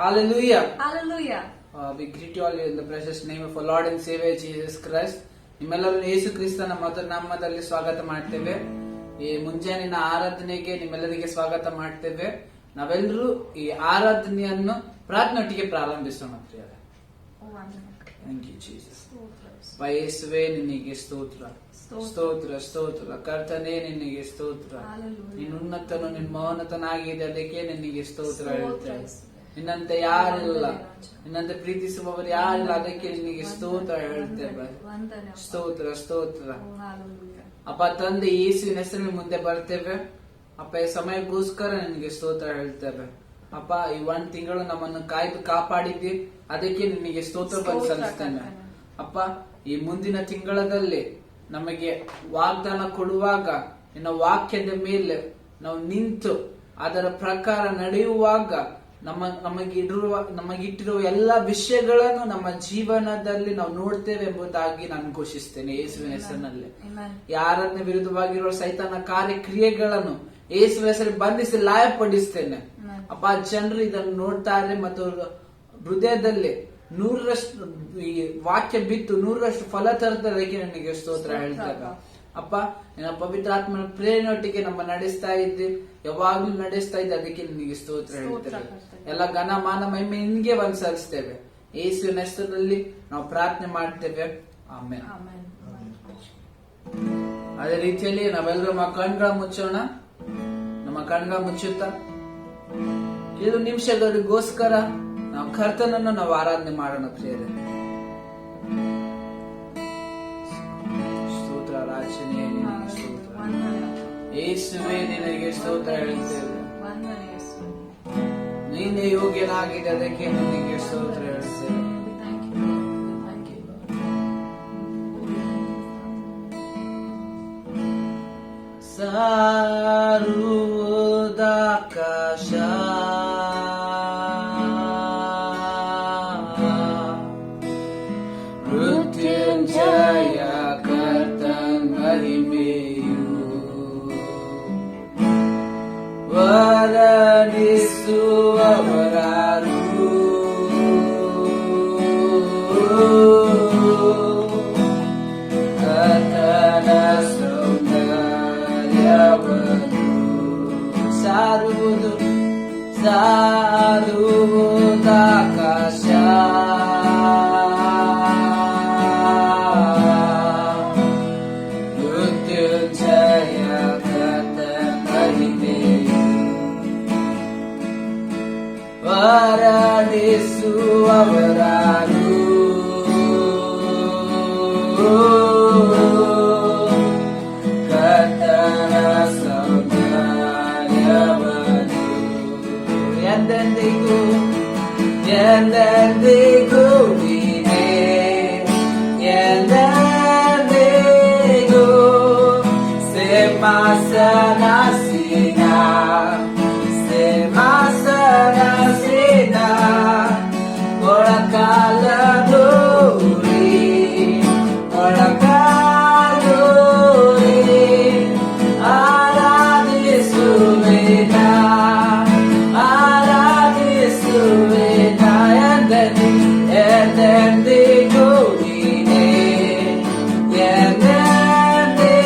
Hallelujah. Hallelujah. We greet you all in the precious name of our Lord and Savior Jesus Christ. ನಿಮ್ಮೆಲ್ಲರೂ ಯೇಸು ಕ್ರಿಸ್ತನ ಮೊದಲ ನಾಮದಲ್ಲಿ ಸ್ವಾಗತ ಮಾಡ್ತೇವೆ. ಈ ಮುಂಜಾನಿನ ಆರಾಧನೆಗೆ ನಿಮ್ಮೆಲ್ಲರಿಗೆ ಸ್ವಾಗತ ಮಾಡ್ತೇವೆ. ನಾವೆಲ್ಲರೂ ಈ ಆರಾಧನೆಯನ್ನು ಪ್ರಾರ್ಥನೆಯೊಟ್ಟಿಗೆ ಪ್ರಾರಂಭಿಸೋಣ. Thank you Jesus. ಯೇಸುವೇ ನಿನಗೆ ಸ್ತೋತ್ರ, ಸ್ತೋತ್ರ, ಸ್ತೋತ್ರ. ಕರ್ತನೇ ನಿನಗೆ ಸ್ತೋತ್ರ. ನಿನ್ನ ಉನ್ನತನು ನಿನ್ನ ಮೌನತನಾಗಿದೆ, ಅದಕ್ಕೆ ನಿನಗೆ ಸ್ತೋತ್ರ ಹೇಳ್ತೇವೆ. ನಿನ್ನಂತೆ ಯಾರಿಲ್ಲ, ನಿನ್ನಂತೆ ಪ್ರೀತಿಸುವವರು ಯಾರಿಲ್ಲ, ಅದಕ್ಕೆ ನಿನಗೆ ಸ್ತೋತ್ರ ಹೇಳ್ತೇವೆ. ಸ್ತೋತ್ರ, ಸ್ತೋತ್ರ. ಅಪ್ಪ ತಂದೆ, ಯೇಸುವಿನ ಹೆಸರಿನ ಮುಂದೆ ಬರ್ತೇವೆ ಅಪ್ಪ. ಈ ಸಮಯಕ್ಕೋಸ್ಕರ ನಿನಗೆ ಸ್ತೋತ್ರ ಹೇಳ್ತೇವೆ ಅಪ್ಪ. ಈ ಒಂದ್ ತಿಂಗಳು ನಮ್ಮನ್ನು ಕಾಯ್ದು ಕಾಪಾಡಿದ್ದಿ, ಅದಕ್ಕೆ ನಿನಗೆ ಸ್ತೋತ್ರ ಸಲ್ಲಿಸ್ತೇನೆ ಅಪ್ಪ. ಈ ಮುಂದಿನ ತಿಂಗಳಲ್ಲಿ ನಮಗೆ ವಾಗ್ದಾನ ಕೊಡುವಾಗ ನಿನ್ನ ವಾಕ್ಯದ ಮೇಲೆ ನಾವು ನಿಂತು ಅದರ ಪ್ರಕಾರ ನಡೆಯುವಾಗ ನಮಗಿಟ್ಟಿರುವ ಎಲ್ಲ ವಿಷಯಗಳನ್ನು ನಮ್ಮ ಜೀವನದಲ್ಲಿ ನಾವು ನೋಡ್ತೇವೆ ಎಂಬುದಾಗಿ ನಾನು ಘೋಷಿಸ್ತೇನೆ ಯೇಸುವಿನ ಹೆಸರಿನಲ್ಲಿ. ಯಾರನ್ನ ವಿರುದ್ಧವಾಗಿರುವ ಸೈತಾನ ಕಾರ್ಯಕ್ರಿಯೆಗಳನ್ನು ಯೇಸುವಿನ ಹೆಸರಲ್ಲಿ ಬಂಧಿಸಿ ಲಾಯಪಡಿಸ್ತೇನೆ ಅಪ್ಪ. ಜನರು ಇದನ್ನು ನೋಡ್ತಾರೆ ಮತ್ತು ಹೃದಯದಲ್ಲಿ 100ರಷ್ಟು ಈ ವಾಕ್ಯ ಬಿತ್ತು 100ರಷ್ಟು ಫಲ ತರ್ತದಕ್ಕೆ ನನಗೆ ಸ್ತೋತ್ರ ಹೇಳ್ತಾರೆ ಅಪ್ಪ. ನಿನ್ನ ಪವಿತ್ರ ಆತ್ಮನ ಪ್ರೇರಣೆಯೊಟ್ಟಿಗೆ ನಮ್ಮ ನಡೆಸ್ತಾ ಇದ್ದೆ, ಯಾವಾಗ್ಲೂ ನಡೆಸ್ತಾ ಇದ್ದೆ, ಅದಕ್ಕೆ ನಿನಗೆ ಸ್ತೋತ್ರ ಹೇಳ್ತೇವೆ. ಎಲ್ಲ ಘನ ಮಾನ ಮಹಿಮೆ ನಿನ್ಗೆ ಸಲ್ಲಿಸ್ತೇವೆ. ಯೇಸುವಿನ ಹೆಸರಿನಲ್ಲಿ ನಾವು ಪ್ರಾರ್ಥನೆ ಮಾಡ್ತೇವೆ, ಆಮೆನ್. ಅದೇ ರೀತಿಯಲ್ಲಿ ನಾವೆಲ್ಲರೂ ನಮ್ಮ ಕಣ್ಗಳ ಮುಚ್ಚೋಣ. ನಮ್ಮ ಕಣ್ಗಳ ಮುಚ್ಚುತ್ತಾ 7 ನಿಮಿಷಗಳಿಗೋಸ್ಕರ ನಾವು ಕರ್ತನನ್ನು ನಾವು ಆರಾಧನೆ ಮಾಡೋಣ ಪ್ರಿಯರೇ. ಸ್ತೋತ್ರ ರಾಜನೇ ನಿನಗೆ ಸ್ತೋತ್ರ, ಯೇಸುವೇ ನಿನಗೆ ಸ್ತೋತ್ರ ಹೇಳ್ತೇವೆ. ನೀನೇ ಯೋಗ್ಯನಾಗಿದೆ, ಅದಕ್ಕೆ ನಿನಗೆ ಸ್ತೋತ್ರ ಹೇಳ್ತೇವೆ. ಸಾರುವುದಾಕಾಶ ಮೃತ್ಯುಂಜಯ ಕರ್ತನ ಮಹಿಮೆಯು ವರ್ಣಿಸುವವರಾರು. ಕರ್ತನ ಸೌಂದರ್ಯವನ್ನು ಸಾರುವುದು ಸಾರುವುದಾಕಾಶ ಮೃತ್ಯುಂಜಯ ಕರ್ತನ ಮಹಿಮೆಯು ವರ್ಣಿಸುವವರಾರು. ಕರ್ತನ ಸೌಂದರ್ಯವನ್ನು ಎಂದೆಂದಿಗೂ ಎಂದೆಂದಿಗೂ ನೀನೇ, ಎಂದೆಂದಿಗೂ ಸಿಂಹಾಸನಾಸೀನ, ಸಿಂಹಾಸನಾಸೀನ. ಮೊಳಕಾಲೂರಿ, ಮೊಳಕಾಲೂರಿ ಆರಾಧಿಸುವೆನ, ಆರಾಧಿಸುವೆನ. ಎಂದೆಂದಿಗೂ ನೀನೇ, ಎಂದೆಂದಿಗೂ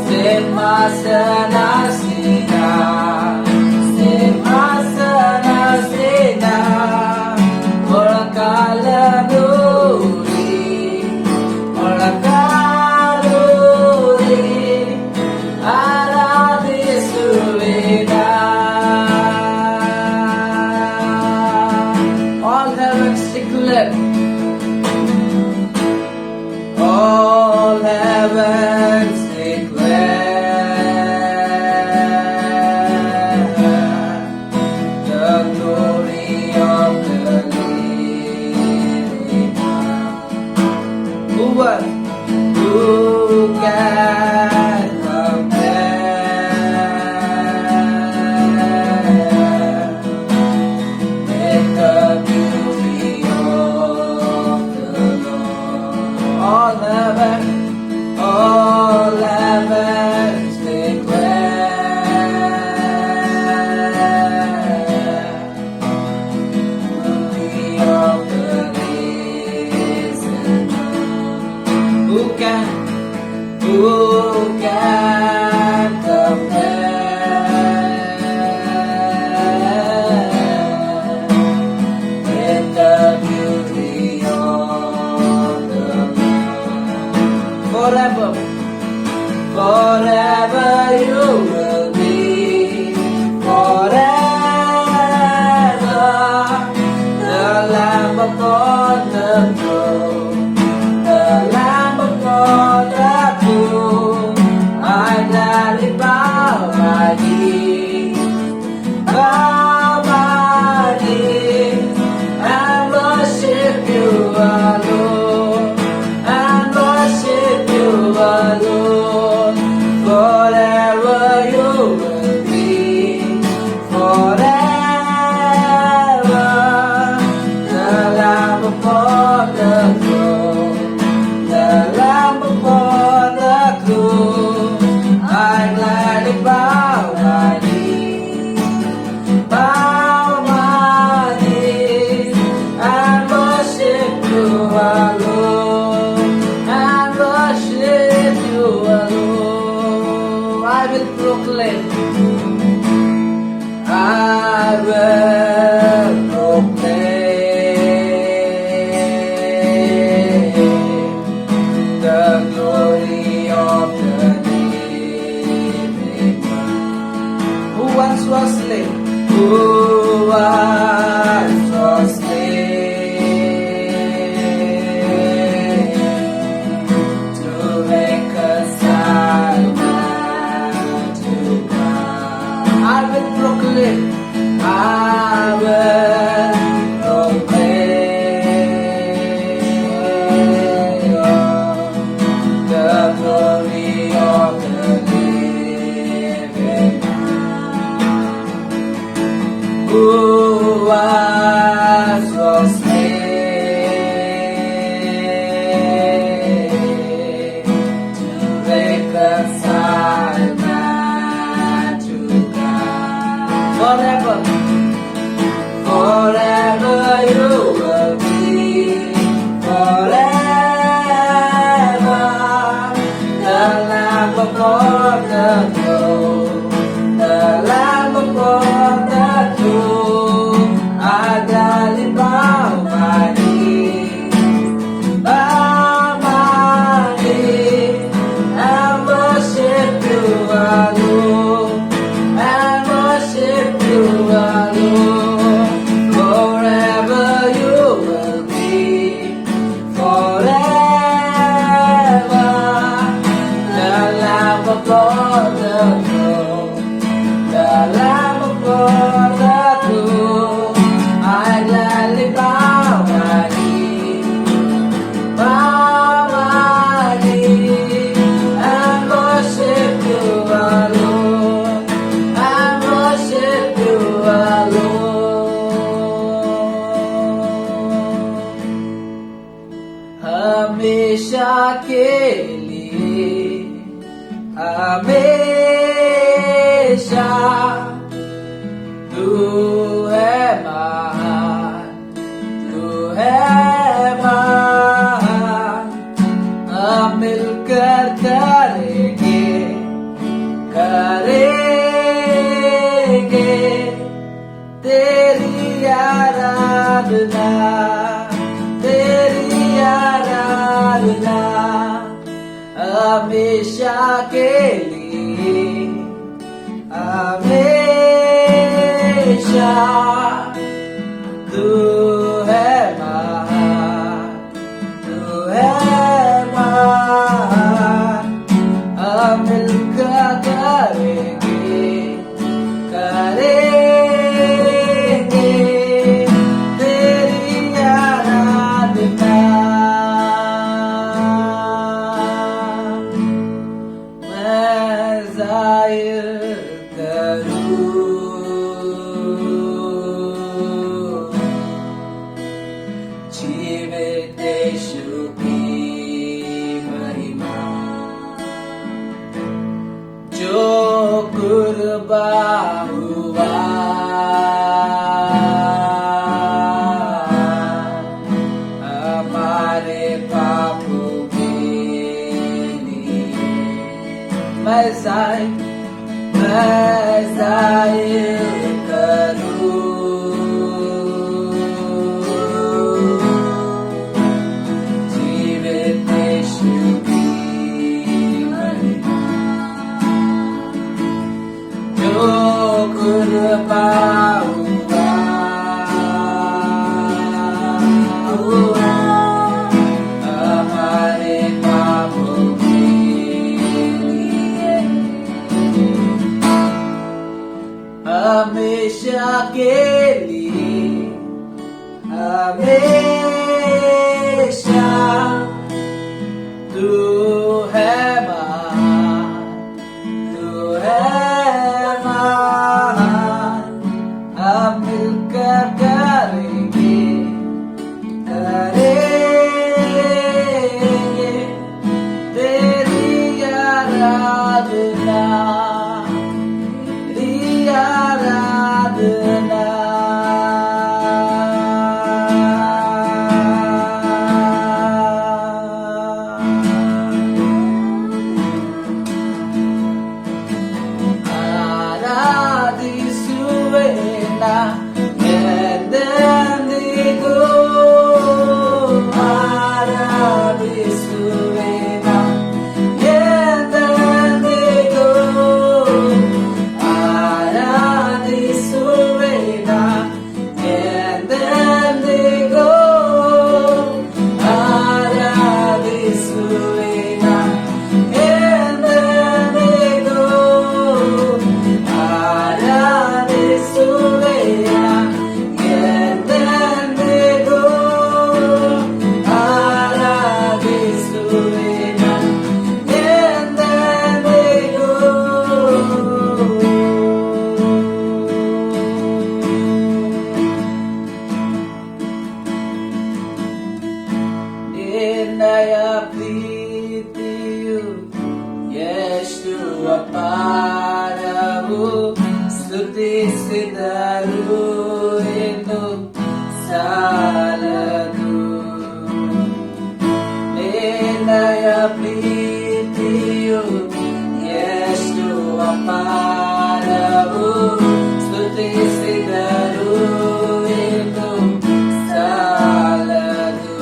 ಸಿಂಹಾಸನಾಸೀನ, ಸಿಂಹಾಸನಾಸೀನ. ಮೊಳಕಾಲೂರಿ, ಮೊಳಕಾಲೂರಿ ಆರಾಧಿಸುವೆನ. All heavens declare, all heavens declare the glory of the living God. Who can compare with the beauty of the Lord? All heaven, all Who can compare with the beauty of the Lord? Forever, forever you will be. Forever, the Lamb upon the throne, the Lamb upon the throne. I gladly bow my knee, and worship you alone, and worship you alone. Forever you will be, forever, the Lamb upon the throne, the Lamb upon the throne. I gladly bow my knee, and worship you alone, and worship you alone. I will proclaim, I will proclaim the glory of the living God. Who once was slain, who once was slain to reconcile man to God. I will proclaim, I will proclaim the glory of the living God. Who was slain to reconcile man to God. Forever, forever you will be. Forever, the Lamb upon the throne, the Lamb upon the throne. I gladly bow my knee, and worship you alone, and worship you alone. Forever you will be, forever, the Lamb upon the throne, the Lamb upon the throne. I gladly bow my knee, and worship you alone, and worship you alone. हमेशा के लिए, हमेशा तू है महान, तू है महान। हम मिलकर करेंगे, करेंगे तेरी आराधना, तेरी आराधना हमेशा के लिए, हमेशा तू है महान, तू है महान। हम मिलकर करेंगे, करेंगे तेरी आराधना। मैं जाहिर करूं जीवित यीशु की महिमा, जो कुर्बान हुआ हमारे पापों के लिए। मैं जाहिर करूं जीवित यीशु की महिमा, जो कुर्बान हुआ हमारे पापों के लिए, हमेशा के लिए, हमेशा तू है महान, तू है महान। हम मिलकर करेंगे तेरी आराधना, तेरी आराधना। ಆರಾಧಿಸುವೆನಾ ಎಂದೆಂದಿಗೂ, ಆರಾಧಿಸುವೆನಾ ಎಂದೆಂದಿಗೂ, ಆರಾಧಿಸುವೆನಾ ಎಂದೆಂದಿಗೂ, ಆರಾಧಿಸುವೆನಾ ಎಂದೆಂದಿಗೂ, ಆರಾಧಿಸುವೆನಾ ಎಂದೆಂದಿಗೂ, ಆರಾಧಿಸುವೆನಾ ಎಂದೆಂದಿಗೂ. ನಿನ್ನಯ ಪ್ರೀತಿಯು ಎಷ್ಟು ಅಪಾರವು, ಸ್ತುತಿಸಿದರು ಎಂದು ಸಾಲದು. ನಿನ್ನಯ ಪ್ರೀತಿಯು ಎಷ್ಟು ಅಪಾರವು, ಸ್ತುತಿಸಿದರು ಎಂದು ಸಾಲದು.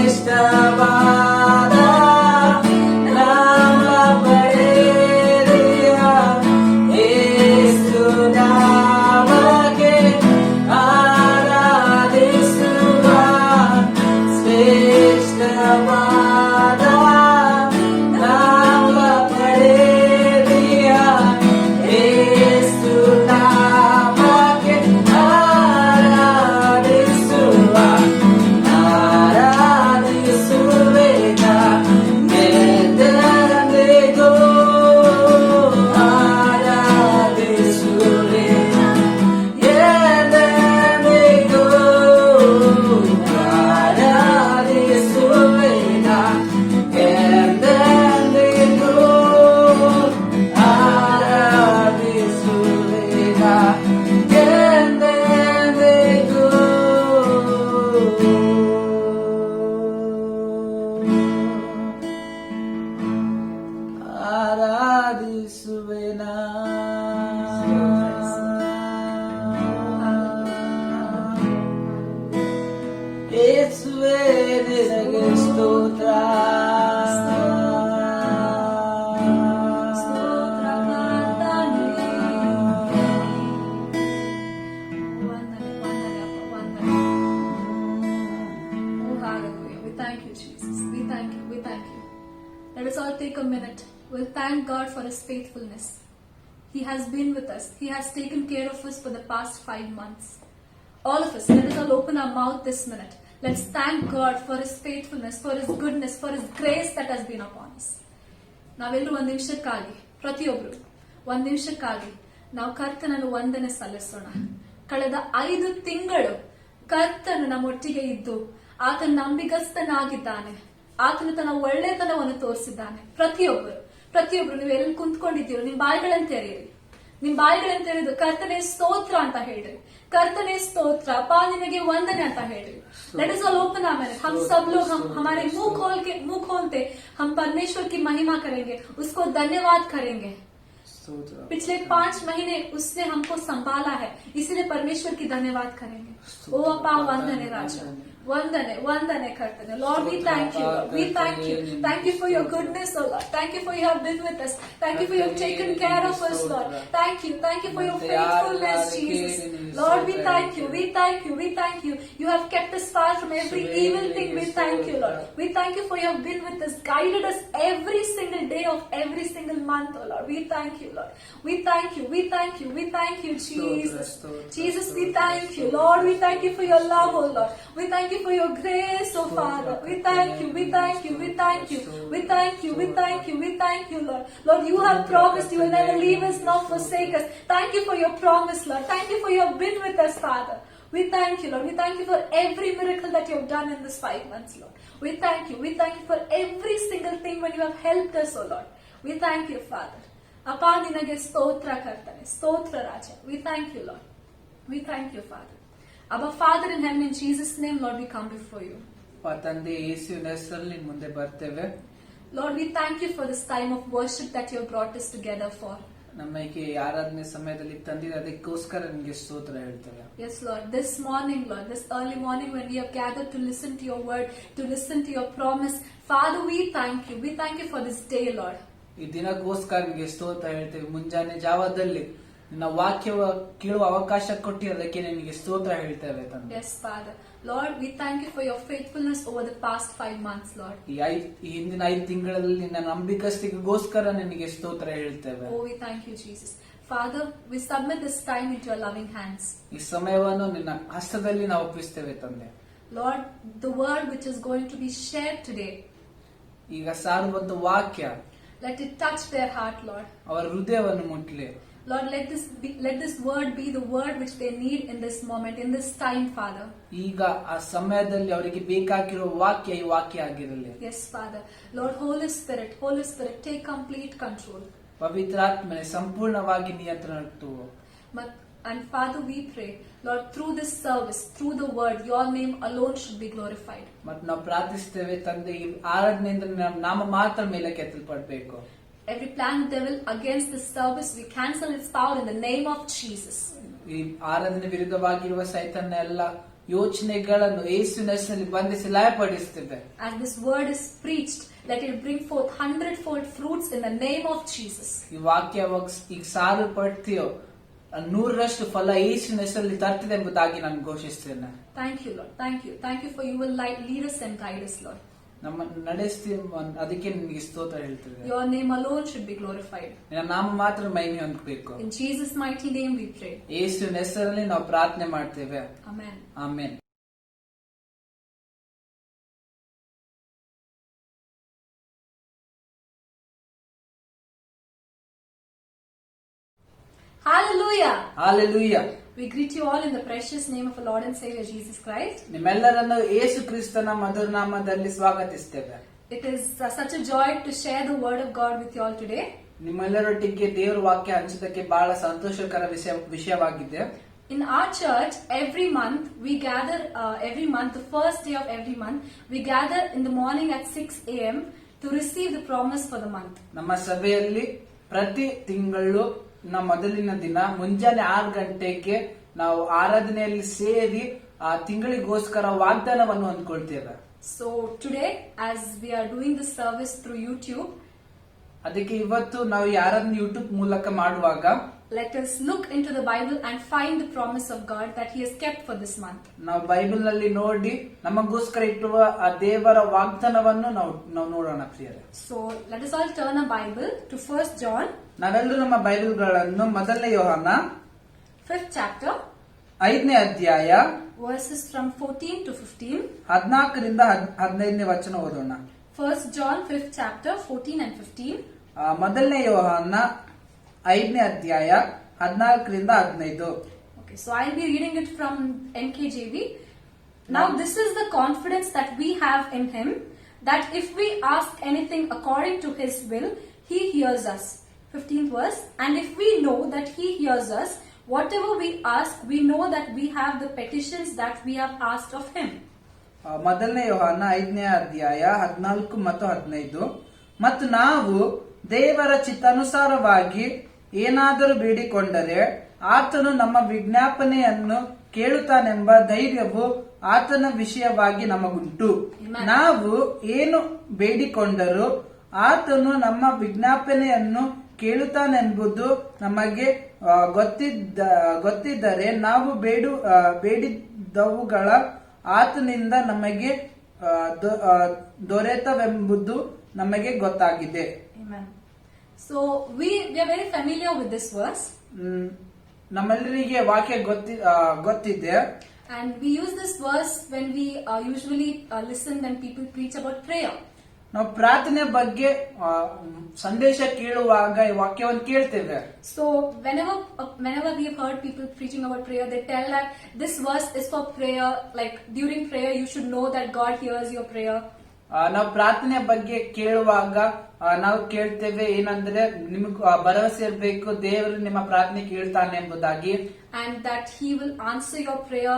ಶ್ರೇಷ್ಠವಾದ ನಾಮ ಪಡೆದಿಯ ಯೇಸು ನಾಮಕ್ಕೆ ಆರಾಧಿಸುವ, ಶ್ರೇಷ್ಠವಾದ ನಾಮ ಪಡೆದಿಯ ಯೇಸು ನಾಮಕ್ಕೆ ಆರಾಧಿಸುವ, ಆರಾಧಿಸುವೆನಾ ಎಂದೆಂದಿಗೂ, ಆರಾಧಿಸುವೆನಾ ಎಂದೆಂದಿಗೂ, ಆರಾಧಿಸುವೆನಾ ಎಂದೆಂದಿಗೂ, ಆರಾಧಿಸುವೆನಾ ಎಂದೆಂದಿಗೂ. ಆರಾಧಿಸುವೆನಾ ಯೇಸುವೇ ನಿನಗೆ ಸ್ತೋತ್ರ, Thank you, Jesus. We thank you. We thank you. Let us all take a minute. We'll thank God for His faithfulness. He has been with us. He has taken care of us for the past 5 months. All of us, let us all open our mouth this minute. Let's thank God for His faithfulness, for His goodness, for His grace that has been upon us. ನಾವೆಲ್ಲರೂ ಒಂದು ನಿಮಿಷಕ್ಕಾಗಿ, ಪ್ರತಿಯೊಬ್ಬರು ಒಂದು ನಿಮಿಷಕ್ಕಾಗಿ ನಾವು ಕರ್ತನನ್ನು ವಂದನೆ ಸಲ್ಲಿಸೋಣ. ಕಳೆದ 5 ತಿಂಗಳು ಕರ್ತನು ನಮ್ಮೊಟ್ಟಿಗೆ ಇದ್ದು ಆತನ ನಂಬಿಗಸ್ತನಾಗಿದ್ದಾನೆ. ಆತನು ತನ್ನ ಒಳ್ಳೆತನವನ್ನು ತೋರಿಸಿದ್ದಾನೆ. ಪ್ರತಿಯೊಬ್ಬರು ನೀವು ಎಲ್ಲಿ ಕುಂತ್ಕೊಂಡಿದ್ದೀರೋ ನಿಮ್ಮ ಬಾಯಿಗಳನ್ನು ತೆರೆಯಿರಿ. ನಿಮ್ ಬಾಯಿಗಳನ್ನು ತೆರೆದು ಕರ್ತನೆ ಸ್ತೋತ್ರ ಅಂತ ಹೇಳ್ರಿ. ಕರ್ತನೆ ಸ್ತೋತ್ರ, ಅಪ್ಪ ನಿನಗೆ ವಂದನೆ ಅಂತ ಹೇಳ್ರಿ. Let us all open our minute. हम सब लोग हमारे मुंह खोलते हम परमेश्वर की महिमा करेंगे, उसको धन्यवाद करेंगे। ಸ್ತೋತ್ರ पिछले 5 महीने उसने हमको संभाला है, इसीलिए परमेश्वर की धन्यवाद करेंगे। ओ अप्पा वंदन है राजा, वंदन है कर्तन। Lord we thank you, we thank you for your goodness O Lord, thank you for you have been with us, thank you for you have taken care of us Lord, thank you for your faithfulness Jesus. Lord we thank you, we thank you, you have kept us far from every evil thing। We thank you Lord, we thank you for you have been with us, guided us every single day of every single month oh Lord। We thank you Lord, we thank you Jesus, Jesus we thank you Lord, we thank you for your love oh Lord, we thank you for your grace oh Father, we thank you Lord। Lord you have promised you will never leave us nor forsake us, thank you for your promise Lord, thank you for you have been with us Father। We thank you Lord, we thank you for every miracle that you have done in this 5 months Lord, we thank you for every single thing when you have helped us oh Lord, we thank you Father। ಅಪ್ಪ ನಿನಗೆ ಸ್ತೋತ್ರ ಕರ್ತನೆ, ಸ್ತೋತ್ರ ರಾಜ, we thank you Lord, we thank you Father। Abba Father in heaven, in Jesus name Lord we come before you ತಂದೆ ಯೇಸುವಿನ ಹೆಸರಲ್ಲಿ ನಿನ್ನ ಮುಂದೆ ಬರ್ತೇವೆ Lord, we thank you for this time of worship that you have brought us together for। ನಮಗೆ ಆರಾಧನೆ ಸಮಯದಲ್ಲಿ ತಂದಿದೆ, ಅದಕ್ಕೋಸ್ಕರ ನಿಮಗೆ ಸ್ತೋತ್ರ ಹೇಳ್ತೇವೆ। Yes Lord, this morning Lord, this early morning when we have gathered to listen to your word, to listen to your promise, Father we thank you for this day Lord। ಈ ದಿನಕ್ಕೋಸ್ಕರ ನಿಮಗೆ ಸ್ತೋತ್ರ ಹೇಳ್ತೇವೆ। ಮುಂಜಾನೆ ಜಾವದಲ್ಲಿ ನಿನ್ನ ವಾಕ್ಯವ ಕೇಳುವ ಅವಕಾಶ ಕೊಟ್ಟಿರೋದಕ್ಕೆ ನಿನಗೆ ಸ್ತೋತ್ರ ಹೇಳ್ತೇವೆ ತಂದೆ। Yes Father, Lord we thank you for your faithfulness over the past 5 months Lord। ಈ ಹಿಂದಿನ 5 ತಿಂಗಳಲ್ಲಿ ನಿನ್ನ ನಂಬಿಕಸ್ತಿಗೋಸ್ಕರ ನಿನಗೆ ಸ್ತೋತ್ರ ಹೇಳ್ತೇವೆ। Oh we thank you Jesus। Father, we submit this time into your loving hands। ಈ ಸಮಯವನ್ನು ನಿನ್ನ ಹಸ್ತದಲ್ಲಿ ನಾವು ಒಪ್ಪಿಸ್ತೇವೆ ತಂದೆ। Lord, the word which is going to be shared today, ಈಗ ಸಾರುವಂತ ವಾಕ್ಯ let it touch their heart Lord। ಅವರ ಹೃದಯವನ್ನು ಮುಟ್ಟಲಿ Lord, let this word be the word which they need in this moment, in this time Father। ಈಗ ಆ ಸಮಯದಲ್ಲಿ ಅವರಿಗೆ ಬೇಕಾಗಿರುವ ವಾಕ್ಯ ಈ ವಾಕ್ಯ ಆಗಿರಲಿ। Yes Father, Lord Holy Spirit take complete control। ಪವಿತ್ರಾತ್ಮನೇ ಸಂಪೂರ್ಣವಾಗಿ ನಿಯಂತ್ರಣ ತಗೋ। And Father we pray Lord, through this service, through the word, your name alone should be glorified। ಮತ್ತು ನಾವು ಪ್ರಾರ್ಥಿಸ್ತೇವೆ ತಂದೆ, ಈ ಆರಾಧನೆಯಿಂದ ನಿಮ್ಮ ನಾಮ ಮಾತ್ರ ಮೇಲೆ ಕೆತ್ತಲ್ಪಡಬೇಕು। Every plan of the devil against this service, we cancel its power in the name of Jesus। ಈ ಆರಾಧನೆ ವಿರುದ್ಧವಾಗಿರುವ ಸೈತಾನ ಎಲ್ಲ ಯೋಚನೆಗಳನ್ನು ಯೇಸುವಿನ ಹೆಸರಿನಲ್ಲಿ ಬಂಧಿಸಿ ಲಯಪಡಿಸ್ತೇವೆ। As this word is preached, let it bring forth 100-fold fruits in the name of Jesus। ಈ ವಾಕ್ಯ ಈಗ ಸಾರು ಪಡ್ತೀಯೋ 100ರಷ್ಟು ಫಲ ಯೇಸುವಿನ ಹೆಸರಲ್ಲಿ ತರ್ತಿದೆ ಎಂಬುದಾಗಿ ನಾನು ಘೋಷಿಸ್ತೇನೆ। Thank you Lord, thank you for you will lead us and guide us Lord। ನಮ್ಮ ನಡೆಸ್ತೀವಿ, ಅದಕ್ಕೆ ನಿಮಗೆ ಸ್ತೋತ್ರ ಹೇಳ್ತೇವೆ। Your name alone should be glorified। ನಿನ್ನ ನಾಮ ಮಾತ್ರ ಮಹಿಮೆ ಹೊಂದಬೇಕು। In Jesus mighty name we pray। ಯೇಸುವಿನ ಹೆಸರಲ್ಲಿ ನಾವು ಪ್ರಾರ್ಥನೆ ಮಾಡ್ತೇವೆ, Amen। Amen. Hallelujah, Hallelujah। we greet you all in the precious name of our Lord and Savior Jesus Christ। ನಿಮ್ಮೆಲ್ಲರನ್ನು ಯೇಸು ಕ್ರಿಸ್ತನ ಮಧುರ ನಾಮದಲ್ಲಿ ಸ್ವಾಗತಿಸುತ್ತೇವೆ। It is such a joy to share the word of God with you all today। ನಿಮ್ಮೆಲ್ಲರೊಟ್ಟಿಗೆ ದೇವರ ವಾಕ್ಯ ಹಂಚುವುದಕ್ಕೆ ಬಹಳ ಸಂತೋಷಕರ ವಿಷಯವಾಗಿದೆ। In our church, every month we gather, the first day of every month, we gather in the morning at 6 a.m. to receive the promise for the month। ನಮ್ಮ ಸಭೆಯಲ್ಲಿ ಪ್ರತಿ ತಿಂಗಳು ಮೊದಲಿನ ದಿನ ಮುಂಜಾನೆ 6 ಗಂಟೆಗೆ ನಾವು ಆರಾಧನೆಯಲ್ಲಿ ಸೇರಿ ಆ ತಿಂಗಳಿಗೋಸ್ಕರ ವಾಗ್ದಾನವನ್ನು ಹೊಂದ್ಕೊಳ್ತೇವೆ। So today, as we are doing this service through YouTube, ಅದಕ್ಕೆ ಇವತ್ತು ನಾವು ಈ ಆರಾಧನೆ ಯೂಟ್ಯೂಬ್ ಮೂಲಕ ಮಾಡುವಾಗ let us look into the Bible and find the promise of God that He has kept for this month। ನಾವು ಬೈಬಲ್ ನಲ್ಲಿ ನೋಡಿ ನಮಗೋಸ್ಕರ ಇಟ್ಟಿರುವ ಆ ದೇವರ ವಾಗ್ದಾನವನ್ನು ನಾವು ನೋಡೋಣ ಪ್ರಿಯರೇ। So let us all turn our Bible to 1 John। ನಾವೆಲ್ಲರೂ ನಮ್ಮ ಬೈಬಲ್ಗಳನ್ನು ಮೊದಲನೇ ಯೋಹಾನ 5th chapter, 5ನೇ ಅಧ್ಯಾಯ verses from 14 to 15। 14ರಿಂದ 15ನೇ ವಚನ ಓದೋಣ। 1 John 5th chapter 14 and 15। ಮೊದಲನೇ ಯೋಹಾನ 5ನೇ ಅಧ್ಯಾಯ 14ರಿಂದ 15। Okay, so I'll be reading it from NKJV. Now this is the confidence that we have in Him, that if we ask anything according to His will, He hears us। 15th verse, and if we know that He hears us, whatever we ask, we know that we have the petitions that we have asked of Him। ಮೊದಲನೇ ಯೋಹಾನ 5ನೇ ಅಧ್ಯಾಯ 14 ಮತ್ತು 15। ಮತ್ತು ನಾವು ದೇವರ ಚಿತ್ತಾನುಸಾರವಾಗಿ ಏನಾದರೂ ಬೇಡಿಕೊಂಡರೆ ಆತನು ನಮ್ಮ ವಿಜ್ಞಾಪನೆಯನ್ನು ಕೇಳುತ್ತಾನೆಂಬ ಧೈರ್ಯವು ಆತನ ವಿಷಯವಾಗಿ ನಮಗುಂಟು. ನಾವು ಏನು ಬೇಡಿಕೊಂಡರೂ ಆತನು ನಮ್ಮ ವಿಜ್ಞಾಪನೆಯನ್ನು ಕೇಳುತ್ತಾನೆಂಬುದು ನಮಗೆ ಗೊತ್ತಿದ್ದರೆ ನಾವು ಬೇಡಿದವುಗಳ ಆತನಿಂದ ನಮಗೆ ದೊರೆತವೆಂಬುದು ನಮಗೆ ಗೊತ್ತಾಗಿದೆ. Amen. So we are very familiar with this verse. ನಮ್ಮೆಲ್ಲರಿಗೆ ವಾಕ್ಯ ಗೊತ್ತಿದೆ. And we use this verse when we usually listen when people preach about prayer. ನಾವು ಪ್ರಾರ್ಥನೆ ಬಗ್ಗೆ ಸಂದೇಶ ಕೇಳುವಾಗ ಈ ವಾಕ್ಯವನ್ನು ಕೇಳ್ತೇವೆ. So whenever we have heard people preaching about prayer, they tell that this verse is for prayer. Like during prayer, you should know that God hears your prayer. ನಾವು ಪ್ರಾರ್ಥನೆ ಬಗ್ಗೆ ಕೇಳುವಾಗ ನಾವು ಕೇಳ್ತೇವೆ ಏನಂದ್ರೆ ನಿಮಗೆ ಭರವಸೆ ಇರಬೇಕು, ದೇವರು ನಿಮ್ಮ ಪ್ರಾರ್ಥನೆ ಕೇಳ್ತಾನೆ ಎಂಬುದಾಗಿ. And that He will answer your prayer.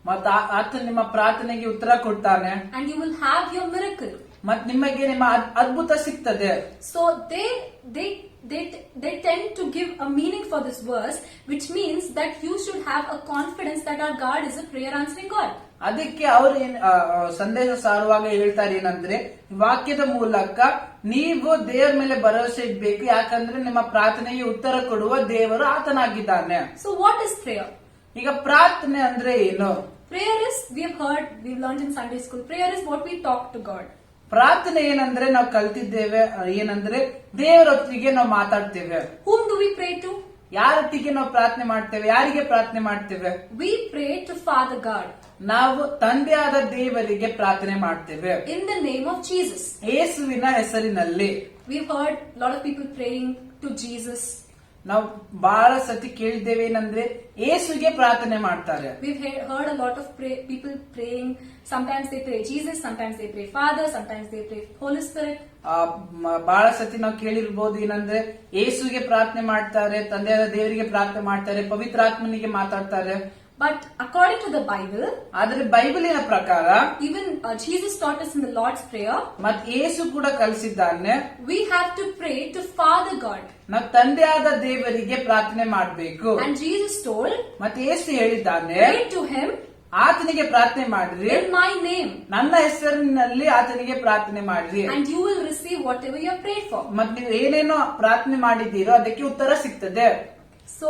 ಮತ್ತು ಆತ ನಿಮ್ಮ ಪ್ರಾರ್ಥನೆಗೆ ಉತ್ತರ ಕೊಡ್ತಾನೆ. And you will have your miracle. ಮತ್ ನಿಮಗೆ ನಿಮ್ಮ ಅದ್ಭುತ ಸಿಗ್ತದೆ. So they tend to give a meaning for this verse, which means that you should have a confidence that our God is a prayer answering God. ಅದಕ್ಕೆ ಅವರು ಸಂದೇಶ ಸಾರುವಾಗ ಹೇಳ್ತಾರೆ ಏನಂದ್ರೆ ವಾಕ್ಯದ ಮೂಲಕ ನೀವು ದೇವರ ಮೇಲೆ ಭರವಸೆ ಇಡಬೇಕು, ಯಾಕಂದ್ರೆ ನಿಮ್ಮ ಪ್ರಾರ್ಥನೆಗೆ ಉತ್ತರ ಕೊಡುವ ದೇವರು ಆತನಾಗಿದ್ದಾನೆ. So what is prayer? ಈಗ ಪ್ರಾರ್ಥನೆ ಅಂದ್ರೆ ಏನು? Prayer is, we've learned in Sunday school, prayer is what we talk to God. ಪ್ರಾರ್ಥನೆ ಏನಂದ್ರೆ ನಾವು ಕಲ್ತಿದ್ದೇವೆ ಏನಂದ್ರೆ ದೇವರೊತ್ತಿಗೆ ನಾವು ಮಾತಾಡ್ತೇವೆ. Whom do we pray to? ಯಾರೊಟ್ಟಿಗೆ ನಾವು ಪ್ರಾರ್ಥನೆ ಮಾಡ್ತೇವೆ? ಯಾರಿಗೆ ಪ್ರಾರ್ಥನೆ ಮಾಡ್ತೇವೆ? We pray to Father God. ನಾವು ತಂದೆಯಾದ ದೇವರಿಗೆ ಪ್ರಾರ್ಥನೆ ಮಾಡ್ತೇವೆ. In the name of Jesus. ಯೇಸುವಿನ ಹೆಸರಿನಲ್ಲಿ. We've heard a lot of people praying to Jesus. ನಾವು ಬಹಳ ಸತಿ ಕೇಳಿದ್ದೇವೆ ಏನಂದ್ರೆ ಯೇಸುಗೆ ಪ್ರಾರ್ಥನೆ ಮಾಡ್ತಾರೆ. We've heard a lot of people praying. Sometimes they pray Jesus, sometimes they pray Father, sometimes they pray Holy Spirit. ಬಹಳ ಸತಿ ನಾವು ಕೇಳಿರ್ಬೋದು ಏನಂದ್ರೆ ಯೇಸುಗೆ ಪ್ರಾರ್ಥನೆ ಮಾಡ್ತಾರೆ, ತಂದೆಯಾದ ದೇವರಿಗೆ ಪ್ರಾರ್ಥನೆ ಮಾಡ್ತಾರೆ, ಪವಿತ್ರಾತ್ಮನಿಗೆ ಮಾತಾಡ್ತಾರೆ. But according to the Bible, ಆದ್ರೆ ಬೈಬಲಿನ ಪ್ರಕಾರ even Jesus taught us in the Lord's Prayer. ಮತ್ ಯೇಸು ಕೂಡ ಕಲಿಸಿದ್ದಾನೆ. We have to pray to Father God. ನಾವು ತಂದೆಯಾದ ದೇವರಿಗೆ ಪ್ರಾರ್ಥನೆ ಮಾಡಬೇಕು. And Jesus told, ಮತ್ತೆ ಯೇಸು ಹೇಳಿದ್ದಾನೆ, pray to Him. ಆತನಿಗೆ ಪ್ರಾರ್ಥನೆ ಮಾಡ್ರಿ, in my name. ನನ್ನ ಹೆಸರಿನಲ್ಲಿ ಆತನಿಗೆ ಪ್ರಾರ್ಥನೆ ಮಾಡ್ರಿ. And you will receive whatever you have prayed for. ಮತ್ ನೀವು ಏನೇನೋ ಪ್ರಾರ್ಥನೆ ಮಾಡಿದ್ದೀರೋ ಅದಕ್ಕೆ ಉತ್ತರ ಸಿಗ್ತದೆ. So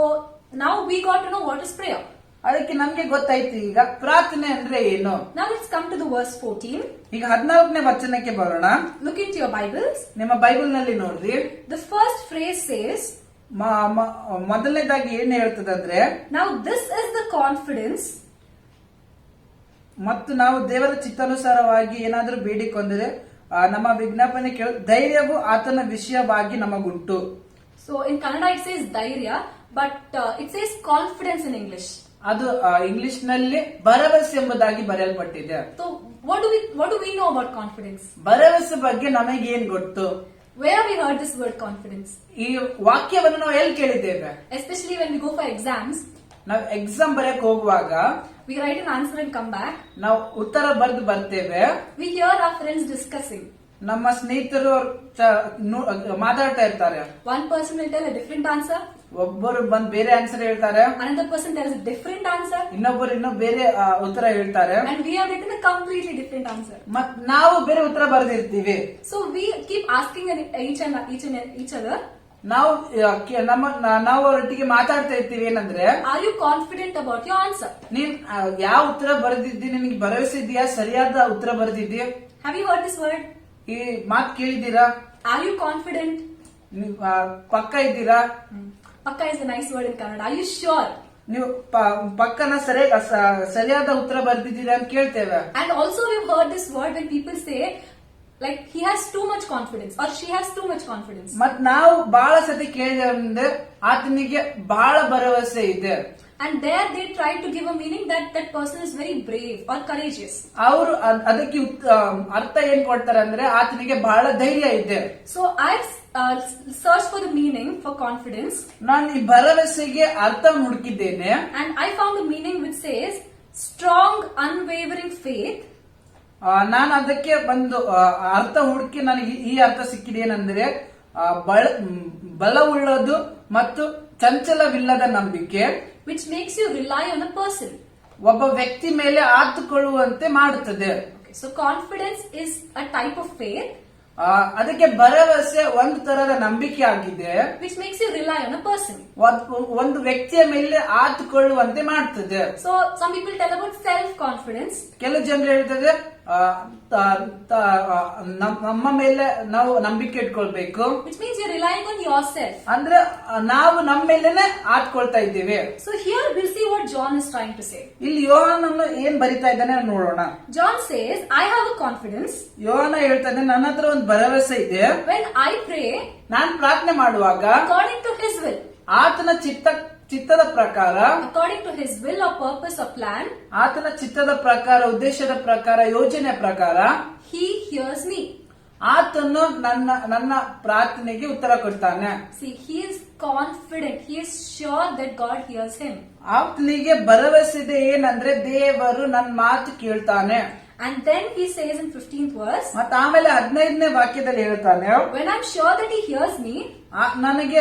now we got to know what is prayer. ಅದಕ್ಕೆ ನಮ್ಗೆ ಗೊತ್ತಾಯ್ತು ಈಗ ಪ್ರಾರ್ಥನೆ ಅಂದ್ರೆ ಏನು. Now let's come to the verse 14. ಈಗ 14ನೇ ವಚನಕ್ಕೆ ಬರೋಣ. Look into your Bibles. ನಿಮ್ಮ ಬೈಬಲ್ ನಲ್ಲಿ ನೋಡ್ರಿ. The first phrase says, ಮೊದಲನೇದಾಗಿ ಏನ್ ಹೇಳ್ತದಂದ್ರೆ, now this is the confidence. ಮತ್ತು ನಾವು ದೇವರ ಚಿತ್ತಾನುಸಾರವಾಗಿ ಏನಾದ್ರೂ ಬೇಡಿಕೊಂಡರೆ ನಮ್ಮ ವಿಜ್ಞಾಪನೆ ಧೈರ್ಯವು ಆತನ ವಿಷಯವಾಗಿ ನಮಗುಂಟು. So in Kannada it says dhairya, but it says confidence in English. ಅದು ಇಂಗ್ಲಿಷ್ ನಲ್ಲಿ ಭರವಸೆ ಎಂಬುದಾಗಿ ಬರೆಯಲ್ಪಟ್ಟಿದೆ. So what do we know about confidence? ಭರವಸೆ ಬಗ್ಗೆ ನಮಗೆ ಏನ್ ಗೊತ್ತು? Where have we heard this word confidence? ಈ ವಾಕ್ಯವನ್ನು ನಾವು ಎಲ್ಲಿ ಕೇಳಿದ್ದೇವೆ? Especially when we go for exams. ನಾವು ಎಕ್ಸಾಮ್ ಬರೆಯಕ್ ಹೋಗುವಾಗ we write an answer and come back. ನಾವು ಉತ್ತರ ಬರೆದು ಬರ್ತೇವೆ. We hear our friends discussing. ನಮ್ಮ ಸ್ನೇಹಿತರು ಮಾತಾಡ್ತಾ ಇರ್ತಾರೆ. One person will tell a different answer. ಒಬ್ಬರು ಬಂದು ಬೇರೆ ಆನ್ಸರ್ ಹೇಳ್ತಾರೆ. Another person tells a different answer. ಇನ್ನೊಬ್ಬರು ಬೇರೆ ಉತ್ತರ ಹೇಳ್ತಾರೆ. And we have written a completely different answer. ಮತ್ ನಾವು ಬೇರೆ ಉತ್ತರ ಬರೆದಿರ್ತೀವಿ. So we keep asking each other. ನಾವು ಅವರೊಟ್ಟಿಗೆ ಮಾತಾಡ್ತಾ ಇರ್ತೀವಿ ಏನಂದ್ರೆ, are you confident about your answer? ನೀನ್ ಯಾವ ಉತ್ತರ ಬರೆದಿದ್ದಿ, ನಿನಗೆ ಭರವಸೆ ಇದೆಯಾ, ಸರಿಯಾದ ಉತ್ತರ ಬರೆದಿದ್ದಿ? Have you heard this word? ಈ ಮಾತು ಕೇಳಿದ್ದೀರಾ? Are you confident? ಪಕ್ಕ ಇದ್ದೀರಾ? Pakka is a nice word in Kannada. Are you sure? ನೀವು ಪಕ್ಕನ ಸರಿಯಾದ ಉತ್ತರ ಬರೆದಿದ್ದೀರಾ ಅಂತ ಕೇಳ್ತೇವೆ. And also we've heard this word when people say, like, he has too much confidence or she has too much confidence. ಮತ್ ನಾವು ಬಹಳ ಸತಿ ಕೇಳಿದ್ರೆ ಆತನಿಗೆ ಬಹಳ ಭರವಸೆ ಇದೆ. And there they try to give a meaning that that person is very brave or courageous. ಅವರು ಅದಕ್ಕೆ ಅರ್ಥ ಏನ್ ಕೊಡ್ತಾರೆ ಅಂದ್ರೆ ಆತನಿಗೆ ಬಹಳ ಧೈರ್ಯ ಇದೆ. So I've searched for the meaning for confidence. ನಾನು ಈ ಭರವಸೆಗೆ ಅರ್ಥ ಹುಡುಕಿದ್ದೇನೆ. And I found a meaning which says strong unwavering faith. ನಾನು ಅದಕ್ಕೆ ಒಂದು ಅರ್ಥ ಹುಡುಕಿ ನನಗೆ ಈ ಅರ್ಥ ಸಿಕ್ಕಿದೆ ಏನಂದ್ರೆ ಬಲವುಳ್ಳದು ಮತ್ತು ಚಂಚಲವಿಲ್ಲದ ನಂಬಿಕೆ, which makes you rely on a person. ಒಬ್ಬ ವ್ಯಕ್ತಿ ಮೇಲೆ ಆತುಕೊಳ್ಳುವಂತೆ ಮಾಡುತ್ತದೆ. So confidence is a type of faith. ಅದಕ್ಕೆ ಭರವಸೆ ಒಂದು ತರದ ನಂಬಿಕೆ ಆಗಿದೆ, which makes you rely on a person. ಒಂದು ವ್ಯಕ್ತಿಯ ಮೇಲೆ ಆತುಕೊಳ್ಳುವಂತೆ ಮಾಡ್ತದೆ. So some people tell about self confidence. ಕೆಲವು ಜನರು ಹೇಳ್ತದೆ ನಮ್ಮ ಮೇಲೆ ನಾವು ನಂಬಿಕೆ ಇಟ್ಕೊಳ್ಬೇಕು, which means you're relying on yourself. ಅಂದ್ರೆ ನಾವು ನಮ್ಮ ಮೇಲೆನೆ ಆತ್ಕೊಳ್ತಾ ಇದ್ದೇವೆ. So here we'll see what John is trying to say. ಇಲ್ಲಿ ಯೋಹಾನನು ಏನ್ ಬರಿತಾ ಇದ್ದಾನೆ ನೋಡೋಣ. John says, I have a confidence. ಯೋಹಾನ ಹೇಳ್ತಾ ಇದ್ದಾನೆ, ನನ್ನ ಹತ್ರ ಒಂದು ಭರವಸೆ ಇದೆ. When I pray, ನಾನು ಪ್ರಾರ್ಥನೆ ಮಾಡುವಾಗ according to his will, ಆತನ ಚಿತ್ತದ ಪ್ರಕಾರ, according to his will or purpose or plan, ಆತನ ಚಿತ್ತದ ಪ್ರಕಾರ, ಉದ್ದೇಶದ ಪ್ರಕಾರ, ಯೋಜನೆ ಪ್ರಕಾರ, he hears me. ಆತನು ನನ್ನ ಪ್ರಾರ್ಥನೆಗೆ ಉತ್ತರ ಕೊಡ್ತಾನೆ. See, he is confident, he is sure that God hears him. ಆತನಿಗೆ ಭರವಸೆ ಇದೆ ಏನಂದ್ರೆ ದೇವರು ನನ್ನ ಮಾತು ಕೇಳ್ತಾನೆ. And then he says in 15th verse, ಮತ್ತೆ ಆಮೇಲೆ 15ನೇ ವಾಕ್ಯದಲ್ಲಿ ಹೇಳ್ತಾನೆ, when I'm sure that he hears me, ನನಗೆ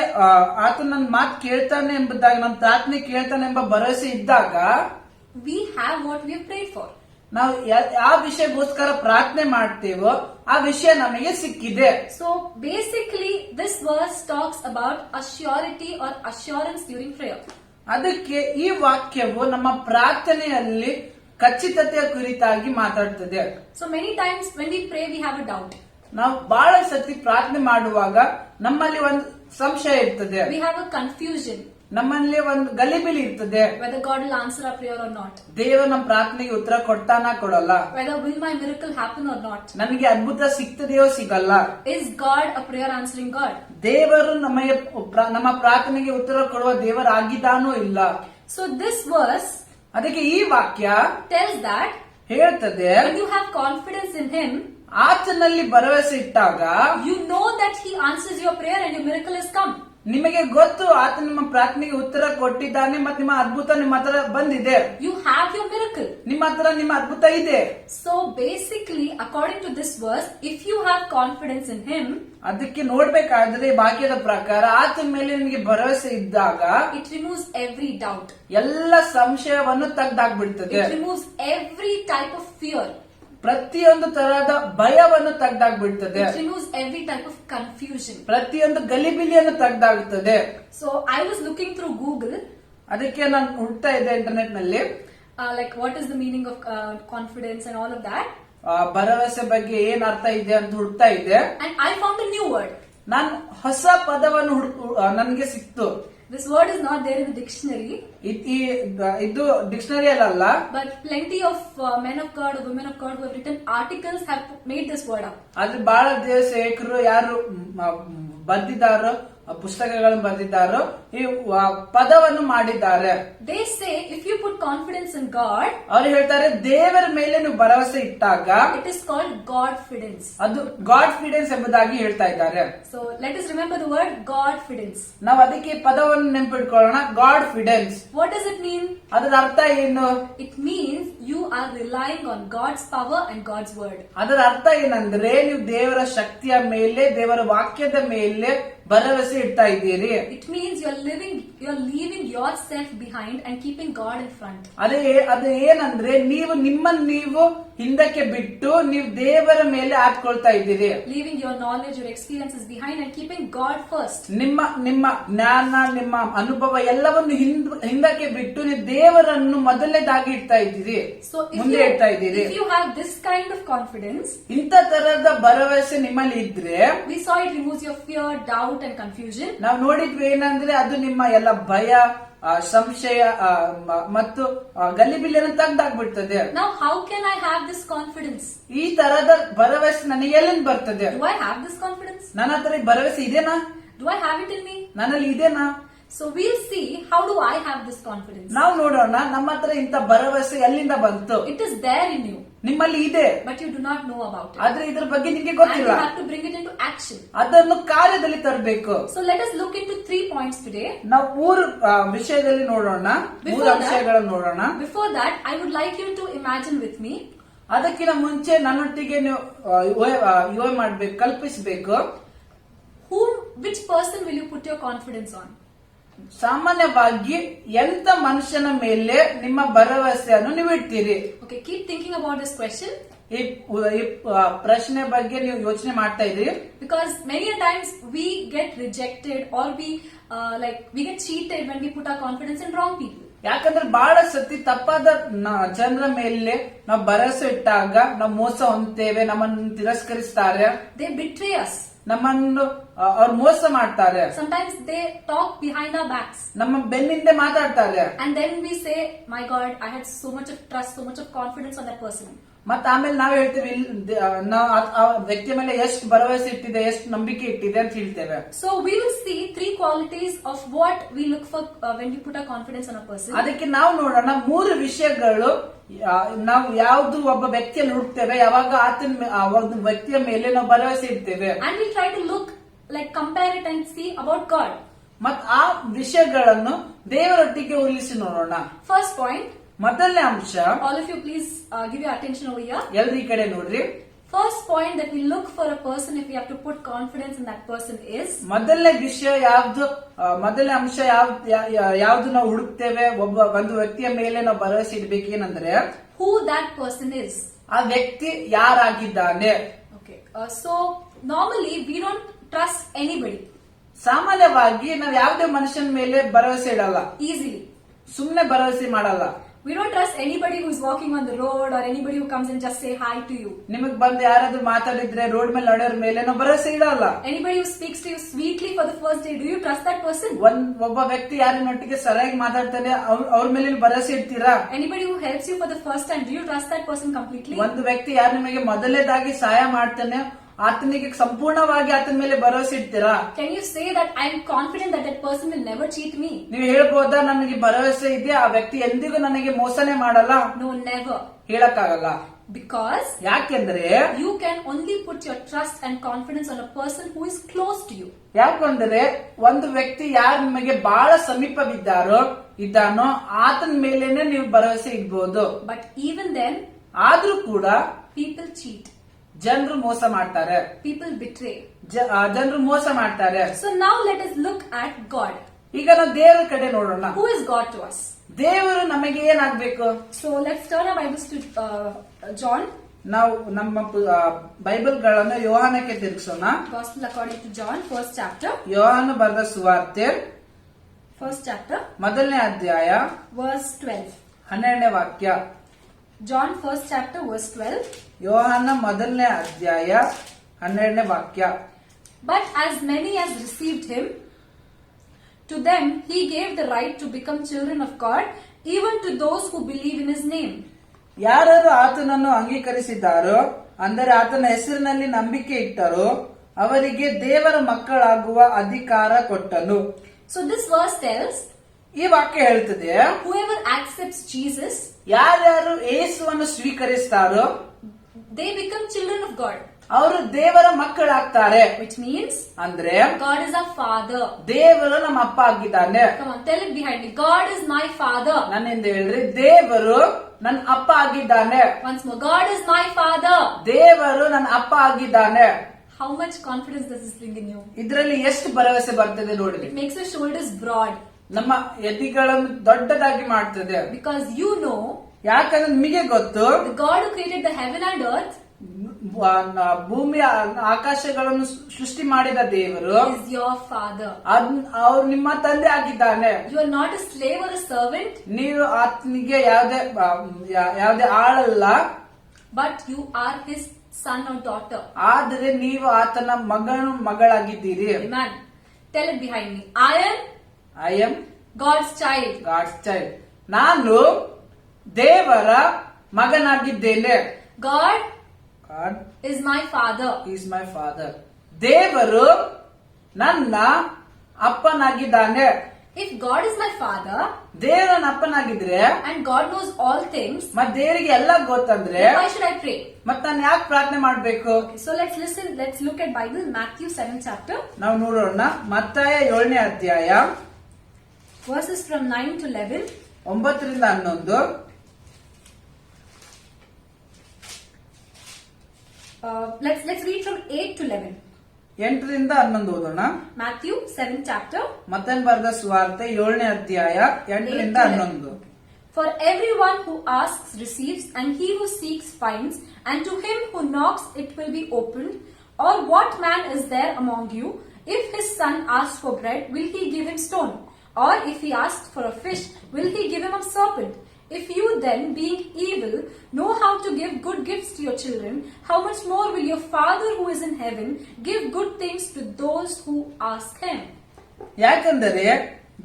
ಆತ ನನ್ನ ಮಾತು ಕೇಳ್ತಾನೆ ಎಂಬುದಾಗಿ, ನನ್ನ ಪ್ರಾರ್ಥನೆ ಕೇಳ್ತಾನೆ ಎಂಬ ಭರವಸೆ ಇದ್ದಾಗ, we have what we have prayed for. ನಾವು ಯಾವ ವಿಷಯಕ್ಕೋಸ್ಕರ ಪ್ರಾರ್ಥನೆ ಮಾಡ್ತೇವೋ ಆ ವಿಷಯ ನಮಗೆ ಸಿಕ್ಕಿದೆ. So basically this verse talks about assurity or assurance during prayer. ಅದಕ್ಕೆ ಈ ವಾಕ್ಯವು ನಮ್ಮ ಪ್ರಾರ್ಥನೆಯಲ್ಲಿ ಖಚಿತತೆಯ ಕುರಿತಾಗಿ ಮಾತಾಡ್ತದೆ. So many times when we pray we have a doubt. ನಾವು ಬಹಳ ಸತಿ ಪ್ರಾರ್ಥನೆ ಮಾಡುವಾಗ ನಮ್ಮಲ್ಲಿ ಒಂದು ಸಂಶಯ ಇರ್ತದೆ, we have a confusion, ನಮ್ಮಲ್ಲಿ ಒಂದು ಗಲಿಬಿಲಿ ಇರ್ತದೆ, whether God will answer our prayer or not, ದೇವರು ನಮ್ಮ ಪ್ರಾರ್ಥನೆಗೆ ಉತ್ತರ ಕೊಡ್ತಾನ ಕೊಡಲ್ಲ, whether will my miracle happen or not, ನನಗೆ ಅದ್ಭುತ ಸಿಗ್ತದೆಯೋ ಸಿಗಲ್ಲ, is God a prayer answering God, ದೇವರು ನಮ್ಮ ಪ್ರಾರ್ಥನೆಗೆ ಉತ್ತರ ಕೊಡುವ ದೇವರಾಗಿದ್ದಾನೋ ಇಲ್ಲ. So this verse ಅದಕ್ಕೆ ಈ ವಾಕ್ಯ tells that ಹೇಳ್ತದೆ, when you have confidence in him, ಆತನಲ್ಲಿ ಭರವಸೆ ಇಟ್ಟಾಗ, you know that he answers your prayer and your miracle has come. ನಿಮಗೆ ಗೊತ್ತು ಆತ ನಿಮ್ಮ ಪ್ರಾರ್ಥನೆಗೆ ಉತ್ತರ ಕೊಟ್ಟಿದ್ದಾನೆ ಮತ್ತು ನಿಮ್ಮ ಅದ್ಭುತ ನಿಮ್ಮ ಹತ್ರ ಬಂದಿದೆ. You have your miracle. ನಿಮ್ಮ ಹತ್ರ ನಿಮ್ಮ ಅದ್ಭುತ ಇದೆ. So basically according to this verse, if you have confidence in him, ಅದಕ್ಕೆ ನೋಡ್ಬೇಕಾದ್ರೆ ವಾಕ್ಯದ ಪ್ರಕಾರ ಆತನ ಮೇಲೆ ನಿಮಗೆ ಭರವಸೆ ಇದ್ದಾಗ, it removes every doubt, ಎಲ್ಲ ಸಂಶಯವನ್ನು ತೆಗೆದಾಕ್ಬಿಡ್ತದೆ. it removes every type of fear, ಪ್ರತಿಯೊಂದು ತರಹದ ಭಯವನ್ನು ತೆಗೆದಾಕ್ಬಿಡ್ತದೆ, it removes every type of confusion. ಪ್ರತಿಯೊಂದು ಗಲಿಬಿಲಿಯನ್ನು ತೆಗೆದಾಗುತ್ತದೆ. So I was looking through Google, ಅದಕ್ಕೆ ನಾನು ಹುಡುಕ್ತಾ ಇದ್ದೆ ಇಂಟರ್ನೆಟ್ ನಲ್ಲಿ, like what is the meaning of confidence and all of that, ಭರವಸೆ ಬಗ್ಗೆ ಏನ್ ಅರ್ಥ ಇದೆ ಅಂತ ಹುಡುಕ್ತಾ ಇದ್ದೆ. and I found a new word. ನಾನು ಹೊಸ ಪದವನ್ನು ನನ್ಗೆ ಸಿಕ್ತು. This word is not there in the dictionary. ಇದು ಡಿಕ್ಷನರಿ ಅಲ್ಲ, but plenty of men of God or women of God who have written articles have made this word up. ಆದ್ರೆ ಬಹಳ ಸೇವಕರು ಯಾರು ಬರೆದಿದ್ದಾರೋ, ಪುಸ್ತಕಗಳನ್ನು ಬರೆದಿದ್ದಾರೋ ಈ ಪದವನ್ನು ಮಾಡಿದ್ದಾರೆ. They say if you put confidence in God, ಅವರು ಹೇಳ್ತಾರೆ ದೇವರ ಮೇಲೆ ನೀವು ಭರವಸೆ ಇಟ್ಟಾಗ, it is called Godfidence. ಅದು ಗಾಡ್ಫಿಡೆನ್ಸ್ ಎಂಬುದಾಗಿ ಹೇಳ್ತಾ ಇದ್ದಾರೆ. So let us remember the word Godfidence. ನಾವು ಅದಕ್ಕೆ ಪದವನ್ನು ನೆನಪಿಟ್ಕೊಳ್ಳೋಣ, ಗಾಡ್ಫಿಡೆನ್ಸ್. What does it mean? ಅದರ ಅರ್ಥ ಏನು? It means you are relying on God's power and God's word. ಅದರ ಅರ್ಥ ಏನಂದ್ರೆ ನೀವು ದೇವರ ಶಕ್ತಿಯ ಮೇಲೆ, ದೇವರ ವಾಕ್ಯದ ಮೇಲೆ ಭರವಸೆ ಇಡ್ತಾ ಇದ್ದೀರಿ. It means you're leaving yourself behind and keeping God in front. ಅದು ಏನಂದ್ರೆ ನೀವು ಹಿಂದಕ್ಕೆ ಬಿಟ್ಟು ನೀವು ದೇವರ ಮೇಲೆ ಹಾಕ್ಕೊಳ್ತಾ ಇದ್ದೀರಿ. Leaving your knowledge, your experiences behind and keeping God first. ನಿಮ್ಮ ಜ್ಞಾನ, ನಿಮ್ಮ ಅನುಭವ ಎಲ್ಲವನ್ನು ಹಿಂದಕ್ಕೆ ಬಿಟ್ಟು ನೀವು ದೇವರನ್ನು ಮೊದಲನೇದಾಗಿ ಇಡ್ತಾ ಇದ್ದೀರಿ, ಮುಂದೆ ಇಡ್ತಾ ಇದ್ದೀರಿ. If you have this kind of confidence, ಇಂಥ ತರದ ಭರವಸೆ ನಿಮ್ಮಲ್ಲಿ ಇದ್ರೆ, we saw it removes your fear, doubt and confusion. ನಾವು ನೋಡಿದ್ವಿ ಏನಂದ್ರೆ ಅದು ನಿಮ್ಮ ಎಲ್ಲ ಭಯ, ಸಂಶಯ ಮತ್ತು ಗಲಿಬಿಲಿಯನ್ನು ತೆಗೆದಾಕ್ಬಿಡ್ತದೆ. Now how can I have this confidence? ಈ ತರದ ಭರವಸೆ ನನಗೆ ಎಲ್ಲಿಂದ ಬರ್ತದೆ? Do I have this confidence? ನನ್ನ ಹತ್ರ ಈ ಭರವಸೆ ಇದೆನಾ? Do I have it in me? ನನ್ನಲ್ಲಿ ಇದೆನಾ? So we'll see how do I have this confidence. ನಾವು ನೋಡೋಣ ನಮ್ಮ ಹತ್ರ ಇಂಥ ಭರವಸೆ ಎಲ್ಲಿಂದ ಬಂತು. It is there in you, ನಿಮ್ಮಲ್ಲಿ ಇದೆ, but you do not know about it. ಆದ್ರೆ ಇದ್ರ ಬಗ್ಗೆ ನಿಮಗೆ And ಗೊತ್ತಿಲ್ಲ. you have to bring it into action. ಅದನ್ನು ಕಾರ್ಯದಲ್ಲಿ ತರಬೇಕು. So let us look into 3 points today. ನಾವು 3 ವಿಷಯದಲ್ಲಿ ನೋಡೋಣ, 3 ಅಂಶಗಳನ್ನು ನೋಡೋಣ. Before that, I would like you to imagine with me ಅದಕ್ಕಿಂತ ಮುಂಚೆ ನನ್ನೊಟ್ಟಿಗೆ ನೀವು ಯುವ ಮಾಡ್ಬೇಕು, ಕಲ್ಪಿಸಬೇಕು. Which person will you put your confidence on? ಸಾಮಾನ್ಯವಾಗಿ ಎಂತ ಮನುಷ್ಯನ ಮೇಲೆ ನಿಮ್ಮ ಭರವಸೆಯನ್ನು ನೀವು ಇಡ್ತೀರಿ? Okay, keep thinking about this question. ಈ ಪ್ರಶ್ನೆ ಬಗ್ಗೆ ನೀವು ಯೋಚನೆ ಮಾಡ್ತಾ ಇದ್ರಿ. Because many a times we get rejected or we get cheated when we put our confidence in wrong people. ಯಾಕಂದ್ರೆ ಬಹಳ ಸತಿ ತಪ್ಪಾದ ಜನರ ಮೇಲೆ ನಾವು ಭರವಸೆ ಇಟ್ಟಾಗ ನಾವು ಮೋಸ ಹೊಂದ್ತೇವೆ, ನಮ್ಮನ್ನು ತಿರಸ್ಕರಿಸ್ತಾರೆ, they betray us, ನಮ್ಮನ್ನು ಅವ್ರು ಮೋಸ ಮಾಡ್ತಾರೆ. Sometimes they talk behind our backs, ನಮ್ಮ ಬೆನ್ನಿಂದೆ ಮಾತಾಡ್ತಾರೆ. And then we say, my God, I had so much of trust, so much of confidence on that person. ಮತ್ತೆ ಆಮೇಲೆ ನಾವ್ ಹೇಳ್ತೇವೆ ಆ ವ್ಯಕ್ತಿಯ ಮೇಲೆ ಎಷ್ಟು ಭರವಸೆ ಇಟ್ಟಿದೆ, ಎಷ್ಟು ನಂಬಿಕೆ ಇಟ್ಟಿದೆ ಅಂತ ಹೇಳ್ತೇವೆ. So we will see 3 qualities of what we look for when we put our confidence on a person. ಅದಕ್ಕೆ ನಾವು ನೋಡೋಣ 3 ವಿಷಯಗಳು ನಾವು ಯಾವ್ದು ಒಬ್ಬ ವ್ಯಕ್ತಿಯಲ್ಲಿ ಹುಡುಕ್ತೇವೆ, ಯಾವಾಗ ಆತನ ವ್ಯಕ್ತಿಯ ಮೇಲೆ ನಾವು ಭರವಸೆ ಇಡ್ತೇವೆ. And we try to look compare it and see about God. ಮತ್ ಆ ವಿಷಯಗಳನ್ನು ದೇವರೊಟ್ಟಿಗೆ ಹೋಲಿಸಿ ನೋಡೋಣ. First point. ಮೊದಲನೇ ಅಂಶ. All of you please give your attention over here. ಎಲ್ರು ಈ ಕಡೆ ನೋಡ್ರಿ. First point that we look for a person if we have to put confidence in that person is. ಮೊದಲನೇ ವಿಷಯ ಯಾವ್ದು, ಮೊದಲನೇ ಅಂಶ ಯಾವ್ದು ನಾವು ಹುಡುಕ್ತೇವೆ ಒಂದು ವ್ಯಕ್ತಿಯ ಮೇಲೆ ನಾವು ಭರವಸೆ ಇಡ್ಬೇಕು ಏನಂದ್ರೆ who that person is. ಆ ವ್ಯಕ್ತಿ ಯಾರಾಗಿದ್ದಾನೆ. Okay. So normally we don't trust anybody. ಸಾಮಾನ್ಯವಾಗಿ ನಾವು ಯಾವುದೇ ಮನುಷ್ಯನ ಮೇಲೆ ಭರವಸೆ ಇಡಲ್ಲ, easily. ಸುಮ್ನೆ ಭರವಸೆ ಮಾಡಲ್ಲ. We don't trust anybody who is walking on the road or anybody who comes and just say hi to you. ನಿಮಗ್ ಬಂದು ಯಾರಾದ್ರೂ ಮಾತಾಡಿದ್ರೆ ರೋಡ್ ಮೇಲೆ ನಡೆಯೋರ್ ಮೇಲೆ ನಾವು ಭರವಸೆ ಇಡಲ್ಲ. Anybody who speaks to you sweetly for the first day, do you trust that person? ಒಬ್ಬ ವ್ಯಕ್ತಿ ಯಾರಿನೊಟ್ಟಿಗೆ ಸರಿಯಾಗಿ ಮಾತಾಡ್ತಾನೆ ಅವ್ರ ಮೇಲೆ ಭರವಸೆ ಇಡ್ತೀರಾ? Anybody who helps you for the first time, do you trust that person completely? ಒಂದು ವ್ಯಕ್ತಿ ಯಾರು ನಿಮಗೆ ಮೊದಲನೇದಾಗಿ ಸಹಾಯ ಮಾಡ್ತಾನೆ ಆತನಿಗೆ ಸಂಪೂರ್ಣವಾಗಿ ಆತನ ಮೇಲೆ ಭರವಸೆ ಇಡ್ತೀರಾ? Can you say that I am confident that that person will never cheat me? ನೀವು ಹೇಳ್ಬೋದಾ ನನಗೆ ಭರವಸೆ ಇದೆ ಆ ವ್ಯಕ್ತಿ ಎಂದಿಗೂ ನನಗೆ ಮೋಸನೆ ಮಾಡಲ್ಲ? No, never. ಹೇಳಕ್ಕಾಗಲ್ಲ. Because ಯಾಕೆಂದ್ರೆ you can only put your trust and confidence on a person who is close to you. ಯಾಕಂದ್ರೆ ಒಂದು ವ್ಯಕ್ತಿ ಯಾರು ನಿಮಗೆ ಬಹಳ ಸಮೀಪವಿದ್ದಾನೋ ಆತನ ಮೇಲೇನೆ ನೀವು ಭರವಸೆ ಇಡ್ಬೋದು. But even then, ಆದ್ರೂ ಕೂಡ people cheat. ಜನರು ಮೋಸ ಮಾಡ್ತಾರೆ. People betray. ಜನರು ಮೋಸ ಮಾಡ್ತಾರೆ. So now let us look at God. ಈಗ ನಾವು ದೇವರ ಕಡೆ ನೋಡೋಣ. Who is God to us? ದೇವರು ನಮಗೆ ಏನಾಗ್ಬೇಕು? So let's turn our Bibles to John. ನಾವು ನಮ್ಮ ಬೈಬಲ್ ಗಳನ್ನು ಯೋಹಾನಕ್ಕೆ ತಿರುಗಿಸೋಣ. Gospel according to John, first chapter. ಯೋಹಾನ ಬರೆದ ಸುವಾರ್ತೆ first chapter, ಮೊದಲನೇ ಅಧ್ಯಾಯ verse 12. 12ನೇ ವಾಕ್ಯ. John first chapter verse 12. ಯೋಹಾನ ಮೊದಲನೇ ಅಧ್ಯಾಯ 12ನೇ ವಾಕ್ಯ. But as many as received him, to them he gave the right to become children of God, even to those who believe in his name. ಯಾರು ಆತನನ್ನು ಅಂಗೀಕರಿಸಿದ್ದಾರೋ ಅಂದರೆ ಆತನ ಹೆಸರಿನಲ್ಲಿ ನಂಬಿಕೆ ಇಟ್ಟರೋ ಅವರಿಗೆ ದೇವರ ಮಕ್ಕಳಾಗುವ ಅಧಿಕಾರ ಕೊಟ್ಟನು. So this verse tells, ಈ ವಾಕ್ಯ ಹೇಳ್ತದೆ, whoever accepts Jesus, ಯಾರ್ಯಾರು ಯೇಸುವನ್ನು ಸ್ವೀಕರಿಸ್ತಾರೋ they become children of God. ಅವರು ದೇವರ ಮಕ್ಕಳಾಗ್ತಾರೆ. Which means ಅಂದ್ರೆ God is our father. ದೇವರು ನಮ್ಮ ಅಪ್ಪ ಆಗಿದ್ದಾನೆ. Come on, tell it behind me. God is my father. ನನ್ನಿಂದ ಹೇಳ್ರಿ, ದೇವರು ನನ್ನ ಅಪ್ಪ ಆಗಿದ್ದಾನೆ. Once more, God is my father. ದೇವರು ನನ್ನ ಅಪ್ಪ ಆಗಿದ್ದಾನೆ. How much confidence does this bring in you? ಇದರಲ್ಲಿ ಎಷ್ಟು ಭರವಸೆ ಬರ್ತದೆ ನೋಡಿ. It makes your shoulders broad. ನಮ್ಮ ಎದೆಗಳನ್ನು ದೊಡ್ಡದಾಗಿ ಮಾಡ್ತದೆ. Because you know, ಯಾಕಂದ್ರೆ ನಿಮಗೆ ಗೊತ್ತು, the God who created the heaven and earth, ಭೂಮಿಯ ಆಕಾಶಗಳನ್ನು ಸೃಷ್ಟಿ ಮಾಡಿದ ದೇವರು is your father. ಅವ್ರು ನಿಮ್ಮ ತಂದೆ ಆಗಿದ್ದಾನೆ. You are not a slave or a servant. ನೀವು ಆತನಿಗೆ ಯಾವುದೇ ಆಳಲ್ಲ. But you are his son or daughter. ಆದರೆ ನೀವು ಆತನ ಮಗಳಾಗಿದ್ದೀರಿ. Amen. Tell it behind me. I am God's child. ನಾನು ದೇವರ ಮಗನಾಗಿದ್ದೇನೆ. God is my father. ದೇವರು ನನ್ನ ಅಪ್ಪನಾಗಿದ್ದಾನೆ. If God is my father, ದೇವರ ಅಪ್ಪನಾಗಿದ್ರೆ, and God knows all things, ಮತ್ತೆ ದೇವರಿಗೆ ಎಲ್ಲ ಗೊತ್ತಂದ್ರೆ why should I pray? ಮತ್ತೆ ನಾನು ಯಾಕೆ ಪ್ರಾರ್ಥನೆ ಮಾಡ್ಬೇಕು? Okay, so let's look at Bible, Matthew 7th chapter. ನಾವು ನೋಡೋಣ ಮತ್ತಾಯ 7ನೇ ಅಧ್ಯಾಯ verses from 9 to 11. 9 ರಿಂದ 11. let's read from 8 to 11. 8ರಿಂದ 11 ಓದೋಣ. Matthew 7th chapter. ಮತ್ತಾಯನ ಬರೆದ ಸುವಾರ್ತೆ 7ನೇ ಅಧ್ಯಾಯ 8ರಿಂದ 11. For everyone who asks receives, and he who seeks finds, and to him who knocks it will be opened. Or what man is there among you, if his son asks for bread, will he give him stone? Or if he asks for a fish, will he give him a serpent? If you then, being evil, know how to give good gifts to your children, how much more will your Father who is in heaven give good things to those who ask him? ಯಾಕಂದರೆ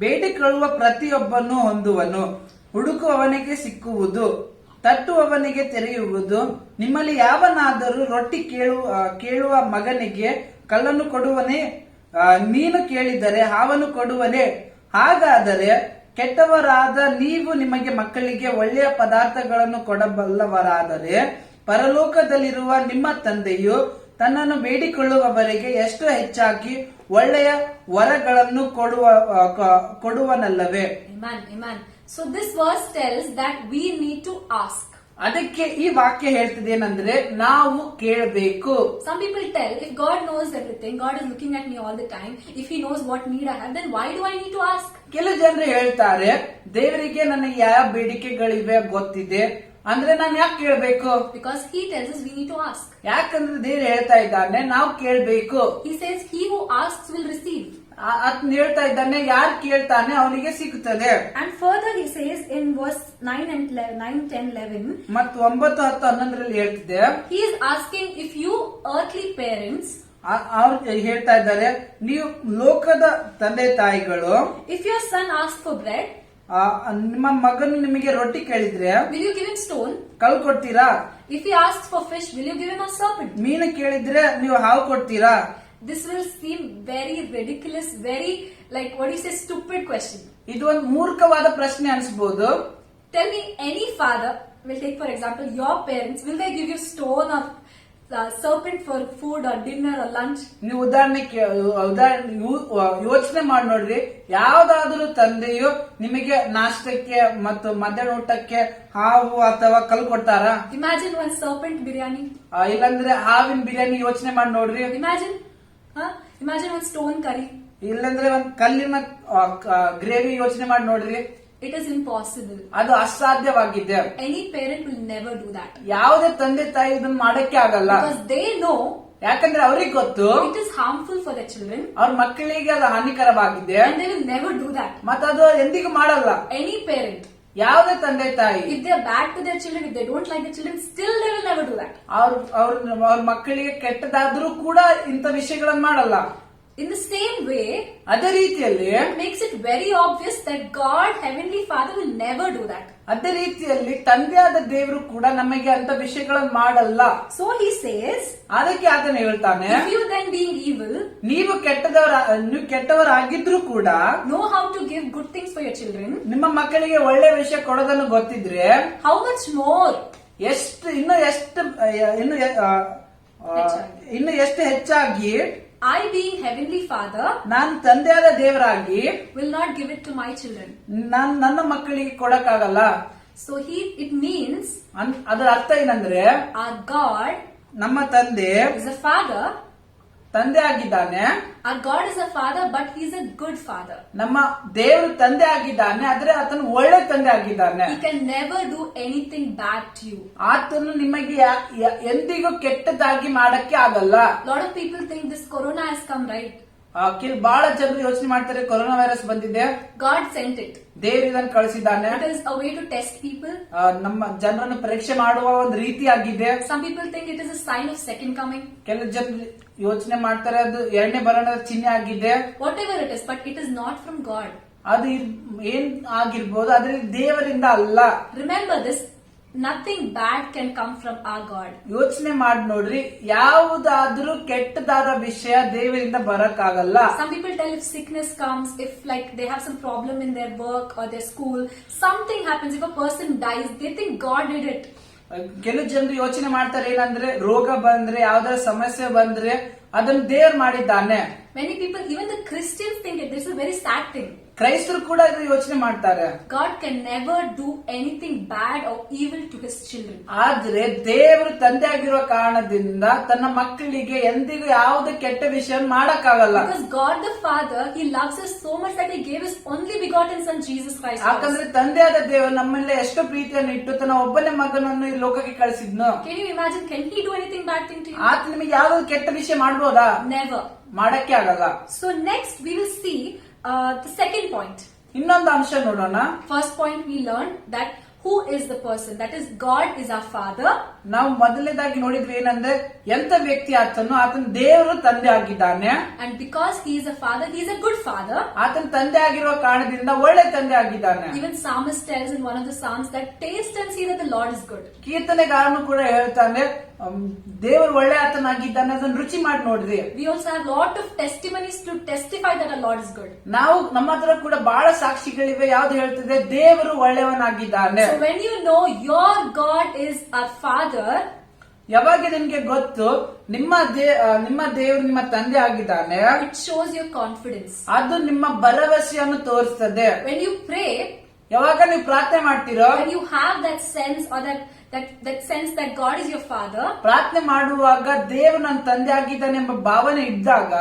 ಬೇಡಿಕೊಳ್ಳುವ ಪ್ರತಿಯೊಬ್ಬನು ಹೊಂದುವನು, ಹುಡುಕುವವನಿಗೆ ಸಿಕ್ಕುವುದು, ತಟ್ಟುವವನಿಗೆ ತೆರೆಯುವುದು. ನಿಮ್ಮಲ್ಲಿ ಯಾವನಾದರೂ ರೊಟ್ಟಿ ಕೇಳುವ ಮಗನಿಗೆ ಕಲ್ಲನ್ನು ಕೊಡುವನೇ? ನೀನು ಕೇಳಿದರೆ ಹಾವನ್ನು ಕೊಡುವನೇ? ಹಾಗಾದರೆ ಕೆಟ್ಟವರಾದ ನೀವು ನಿಮಗೆ ಮಕ್ಕಳಿಗೆ ಒಳ್ಳೆಯ ಪದಾರ್ಥಗಳನ್ನು ಕೊಡಬಲ್ಲವರಾದರೆ ಪರಲೋಕದಲ್ಲಿರುವ ನಿಮ್ಮ ತಂದೆಯು ತನ್ನನ್ನು ಬೇಡಿಕೊಳ್ಳುವವರಿಗೆ ಎಷ್ಟು ಹೆಚ್ಚಾಗಿ ಒಳ್ಳೆಯ ವರಗಳನ್ನು ಕೊಡುವನಲ್ಲವೇ? Amen. So this verse tells that we need to ask. ಅದಕ್ಕೆ ಈ ವಾಕ್ಯ ಹೇಳ್ತಿದೆ ಏನಂದ್ರೆ ನಾವು ಕೇಳಬೇಕು. Some people tell, if God knows everything, God is looking at me all the time, if he knows what need I have, then why do I need to ask? ಕೆಲವು ಜನರು ಹೇಳ್ತಾರೆ, ದೇವರಿಗೆ ನನಗೆ ಯಾವ ಬೇಡಿಕೆಗಳಿವೆ ಗೊತ್ತಿದೆ, ಅಂದ್ರೆ ನಾನು ಯಾಕೆ ಕೇಳಬೇಕು? Because he tells us we need to ask. ಯಾಕಂದ್ರೆ ದೇವ್ರು ಹೇಳ್ತಾ ಇದ್ದಾನೆ ನಾವು ಕೇಳಬೇಕು. He says he who asks will receive. ಅದ್ನ ಹೇಳ್ತಾ ಇದ್ದಾನೆ, ಯಾರು ಕೇಳ್ತಾನೆ ಅವನಿಗೆ ಸಿಗುತ್ತದೆ. And further he says in verse 9, 10, 11. ಮತ್ತು 9, 10, 11ರಲ್ಲಿ ಹೇಳ್ತಿದೆ, he is asking if you earthly parents, ಅವ್ರು ಹೇಳ್ತಾ ಇದ್ದಾರೆ, ನೀವು ಲೋಕದ ತಂದೆ ತಾಯಿಗಳು, if your son asks for bread, ನಿಮ್ಮ ಮಗನು ನಿಮಗೆ ರೊಟ್ಟಿ ಕೇಳಿದ್ರೆ will you give him stone? ಕಲ್ಲು ಕೊಡ್ತೀರಾ? If he asks for fish, will you give him a serpent? ಮೀನು ಕೇಳಿದ್ರೆ ನೀವು ಹಾವು ಕೊಡ್ತೀರಾ? This will seem very ridiculous, very like what do you say, stupid question. ಇದು ಒಂದು ಮೂರ್ಖವಾದ ಪ್ರಶ್ನೆ ಅನಿಸಬಹುದು. Tell me, any father will take for example your parents, will they give you stone or serpent for food or dinner or lunch? ನೀವು ಉದಾಹರಣೆ ಯೋಚನೆ ಮಾಡಿ ನೋಡ್ರಿ, ಯಾವ್ದಾದ್ರು ತಂದೆಯು ನಿಮಗೆ ನಾಷ್ಟಕ್ಕೆ ಮತ್ತು ಮಧ್ಯಾಹ್ನ ಊಟಕ್ಕೆ ಹಾವು ಅಥವಾ ಕಲ್ಲು ಕೊಡ್ತಾರ? Imagine one serpent biryani. ಇಲ್ಲಾಂದ್ರೆ ಹಾವಿನ ಬಿರಿಯಾನಿ ಯೋಚನೆ ಮಾಡಿ ನೋಡ್ರಿ. Imagine one stone curry. ಇಲ್ಲಾಂದ್ರೆ ಒಂದ್ ಕಲ್ಲಿನ ಗ್ರೇವಿ ಯೋಚನೆ ಮಾಡಿ ನೋಡ್ರಿ. It is impossible. ಅದು ಅಸಾಧ್ಯವಾಗಿದೆ. Any parent will never do that. ಯಾವುದೇ ತಂದೆ ತಾಯಿ ಇದನ್ನ ಮಾಡಕ್ಕೆ ಆಗಲ್ಲ. Because they know, ಯಾಕಂದ್ರೆ ಅವ್ರಿಗೆ ಗೊತ್ತು it is harmful for their children. ಅವ್ರ ಮಕ್ಕಳಿಗೆ ಅದು ಹಾನಿಕರವಾಗಿದೆ. And they will never do that. ಮತ್ತೆ ಅದು ಎಂದಿಗೂ ಮಾಡಲ್ಲ. Any parent, ಯಾವುದೇ ತಂದೆ ತಾಯಿ, if they are bad to their children, if they don't like their children, still they will never do that. ಅವ್ರ ಮಕ್ಕಳಿಗೆ ಕೆಟ್ಟದಾದ್ರೂ ಕೂಡ ಇಂಥ ವಿಷಯಗಳನ್ನ ಮಾಡಲ್ಲ. In the same way, ಅದೇ ರೀತಿಯಲ್ಲಿ it makes it very obvious that God, Heavenly Father, will never do that. ಅದೇ ರೀತಿಯಲ್ಲಿ ತಂದೆಯಾದ ದೇವರು ಕೂಡ ನಮಗೆ ಅಂತ ವಿಷಯಗಳನ್ನು ಮಾಡಲ್ಲ. So he says, ಅದಕ್ಕೆ ಆತನ ಹೇಳ್ತಾನೆ, if you then being evil, ನೀವು ಕೆಟ್ಟವರಾಗಿದ್ರು ಕೂಡ know how to give good things for your children, ನಿಮ್ಮ ಮಕ್ಕಳಿಗೆ ಒಳ್ಳೆ ವಿಷಯ ಕೊಡೋದನ್ನು ಗೊತ್ತಿದ್ರೆ, how much more ಇನ್ನು ಎಷ್ಟು ಹೆಚ್ಚಾಗಿ I being Heavenly Father, ನಾನು ತಂದೆಯಾದ ದೇವರಾಗಿ will not give it to my children. ನನ್ನ ಮಕ್ಕಳಿಗೆ ಕೊಡಕ್ಕಾಗಲ್ಲ. So it means, ಅದರ ಅರ್ಥ ಏನಂದ್ರೆ, our God, ನಮ್ಮ ತಂದೆ is a father. ತಂದೆ ಆಗಿದ್ದಾನೆ. Our God is a father, but he is a good father. ನಮ್ಮ ದೇವರು ತಂದೆ ಆಗಿದ್ದಾನೆ, ಆದ್ರೆ ಆತನು ಒಳ್ಳೆ ತಂದೆ ಆಗಿದ್ದಾನೆ. He can never do anything bad to you. ಆತನು ನಿಮಗೆ ಎಂದಿಗೂ ಕೆಟ್ಟದಾಗಿ ಮಾಡಕ್ಕೆ ಆಗಲ್ಲ. Lot of people think this corona has come, right? ಬಹಳ ಜನರು ಯೋಚನೆ ಮಾಡ್ತಾರೆ, ಕೊರೋನಾ ವೈರಸ್ ಬಂದಿದೆ, God sent it. ದೇವರು ಇದನ್ನು ಕಳಿಸಿದ್ದಾನೆ. It is a way to test people. ನಮ್ಮ ಜನರನ್ನು ಪರೀಕ್ಷೆ ಮಾಡುವ ಒಂದು ರೀತಿ ಆಗಿದೆ. Some people think it is a sign of second coming. ಕೆಲವು ಜನರು ಯೋಚನೆ ಮಾಡ್ತಾರೆ ಅದು ಎರಡನೇ ಬರೋಣದ ಚಿಹ್ನೆ ಆಗಿದೆ. Whatever it is, but it is not from God. ಅದು ಏನ್ ಆಗಿರ್ಬೋದು, ಆದ್ರೆ ದೇವರಿಂದ ಅಲ್ಲ. Remember this, nothing bad can come from our God. ಯೋಚನೆ ಮಾಡಿ ನೋಡ್ರಿ, ಯಾವುದಾದ್ರೂ ಕೆಟ್ಟದಾದ ವಿಷಯ ದೇವರಿಂದ ಬರಕ್ಕಾಗಲ್ಲ. Some people tell if sickness comes, if like they have some problem in their work or their school, something happens, if a person dies, they think God did it. ಕೆಲವು ಜನರು ಯೋಚನೆ ಮಾಡ್ತಾರೆ ಏನಂದ್ರೆ, ರೋಗ ಬಂದ್ರೆ ಯಾವ್ದಾರ ಸಮಸ್ಯೆ ಬಂದ್ರೆ ಅದನ್ನ ದೇವ್ರು ಮಾಡಿದ್ದಾನೆ. Many people, even the Christians, think it. This is a very sad thing. ಕ್ರೈಸ್ತರು ಕೂಡ ಇದು ಯೋಚನೆ ಮಾಡ್ತಾರೆ. God can never do anything bad or evil to his children. ಆದ್ರೆ ದೇವರು ತಂದೆ ಆಗಿರುವ ಕಾರಣದಿಂದ ತನ್ನ ಮಕ್ಕಳಿಗೆ ಎಂದಿಗೂ ಯಾವುದೇ ಕೆಟ್ಟ ವಿಷಯ ಮಾಡಕ್ಕಾಗಲ್ಲ. Because God the Father, he loves us so much that he gave his only begotten son Jesus Christ. ಯಾಕಂದ್ರೆ ತಂದೆಯಾದ ದೇವರು ನಮ್ಮಲ್ಲಿ ಎಷ್ಟು ಪ್ರೀತಿಯನ್ನು ಇಟ್ಟು ತನ್ನ ಒಬ್ಬನೇ ಮಗನನ್ನು ಈ ಲೋಕಕ್ಕೆ ಕಳಿಸಿದ್ನು. Can you imagine? Can he do anything bad thing to you? ಆತ ನಿಮಗೆ ಯಾವ್ದಾದ್ರು ಕೆಟ್ಟ ವಿಷಯ ಮಾಡ್ಬೋದಾ? Never. ಮಾಡಕ್ಕೆ ಆಗಲ್ಲ. So next we will see the second point. ಇನ್ನೊಂದು ಅಂಶ ನೋಡೋಣ. First point we learned that who is the person, that is God is our father. ನಾವು ಮೊದಲನೇದಾಗಿ ನೋಡಿದ್ವಿ ಏನಂದ್ರೆ ಎಂತ ವ್ಯಕ್ತಿ ಆತನ ದೇವರು ತಂದೆ ಆಗಿದ್ದಾನೆ. And because he is a father, he is a good father. ಆತನ ತಂದೆ ಆಗಿರುವ ಕಾರಣದಿಂದ ಒಳ್ಳೆ ತಂದೆ ಆಗಿದ್ದಾನೆ. Even psalmist tells in one of the psalms that taste and see that the Lord is good. ಕೀರ್ತನೆಗಾರನು ಕೂಡ ಹೇಳ್ತಾನೆ ದೇವರು ಒಳ್ಳೆ ಆತನಾಗಿದ್ದಾನೆ, ಅದನ್ನ ರುಚಿ ಮಾಡಿ ನೋಡ್ರಿ. We also have lot of testimonies to testify that our Lord is good. ನಾವು ನಮ್ಮ ಹತ್ರ ಕೂಡ ಬಹಳ ಸಾಕ್ಷಿಗಳಿವೆ ಯಾವ್ದು ಹೇಳ್ತಿದೆ ದೇವರು ಒಳ್ಳೆಯವನಾಗಿದ್ದಾನೆ. So when you know your God is our father, ಯಾವಾಗ ನಿಮ್ಗೆ ಗೊತ್ತು ನಿಮ್ಮ ದೇವರು ನಿಮ್ಮ ತಂದೆ ಆಗಿದ್ದಾನೆ, it shows your confidence. ಅದು ನಿಮ್ಮ ಭರವಸೆಯನ್ನು ತೋರಿಸ್ತದೆ. When you pray, ಯಾವಾಗ ನೀವು ಪ್ರಾರ್ಥನೆ ಮಾಡ್ತೀರೋ, when you have that sense or that sense that God is your father, ಪ್ರಾರ್ಥನೆ ಮಾಡುವಾಗ ದೇವರು ನನ್ನ ತಂದೆ ಆಗಿದ್ದಾನೆ ಎಂಬ ಭಾವನೆ ಇದ್ದಾಗ,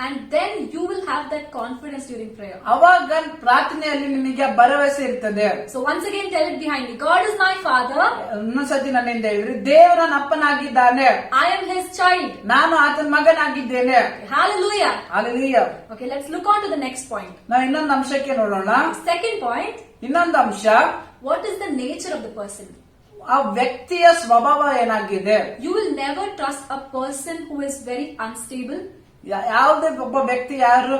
and then you will have that confidence during prayer. ಅವಾಗ ಪ್ರಾರ್ಥನೆಯಲ್ಲಿ ನಿಮಗೆ ಭರವಸೆ ಇರ್ತದೆ. So once again tell it behind me, God is my father. ಇನ್ನೊಂದ್ಸತಿ ನನ್ನಿಂದ ಹೇಳ್ರಿ, ದೇವರು ನನ್ನ ಅಪ್ಪನಾಗಿದ್ದಾನೆ, I am his child. ನಾನು ಆತನ ಮಗನಾಗಿದ್ದೇನೆ. Hallelujah. Hallelujah. Okay, let's look on to the next point. ನಾವು ಇನ್ನೊಂದು ಅಂಶಕ್ಕೆ ನೋಡೋಣ. Second point, ಇನ್ನೊಂದು ಅಂಶ, what is the nature of the person? ಆ ವ್ಯಕ್ತಿಯ ಸ್ವಭಾವ ಏನಾಗಿದೆ. You will never trust a person who is very unstable. ಯಾವುದೇ ಒಬ್ಬ ವ್ಯಕ್ತಿ ಯಾರು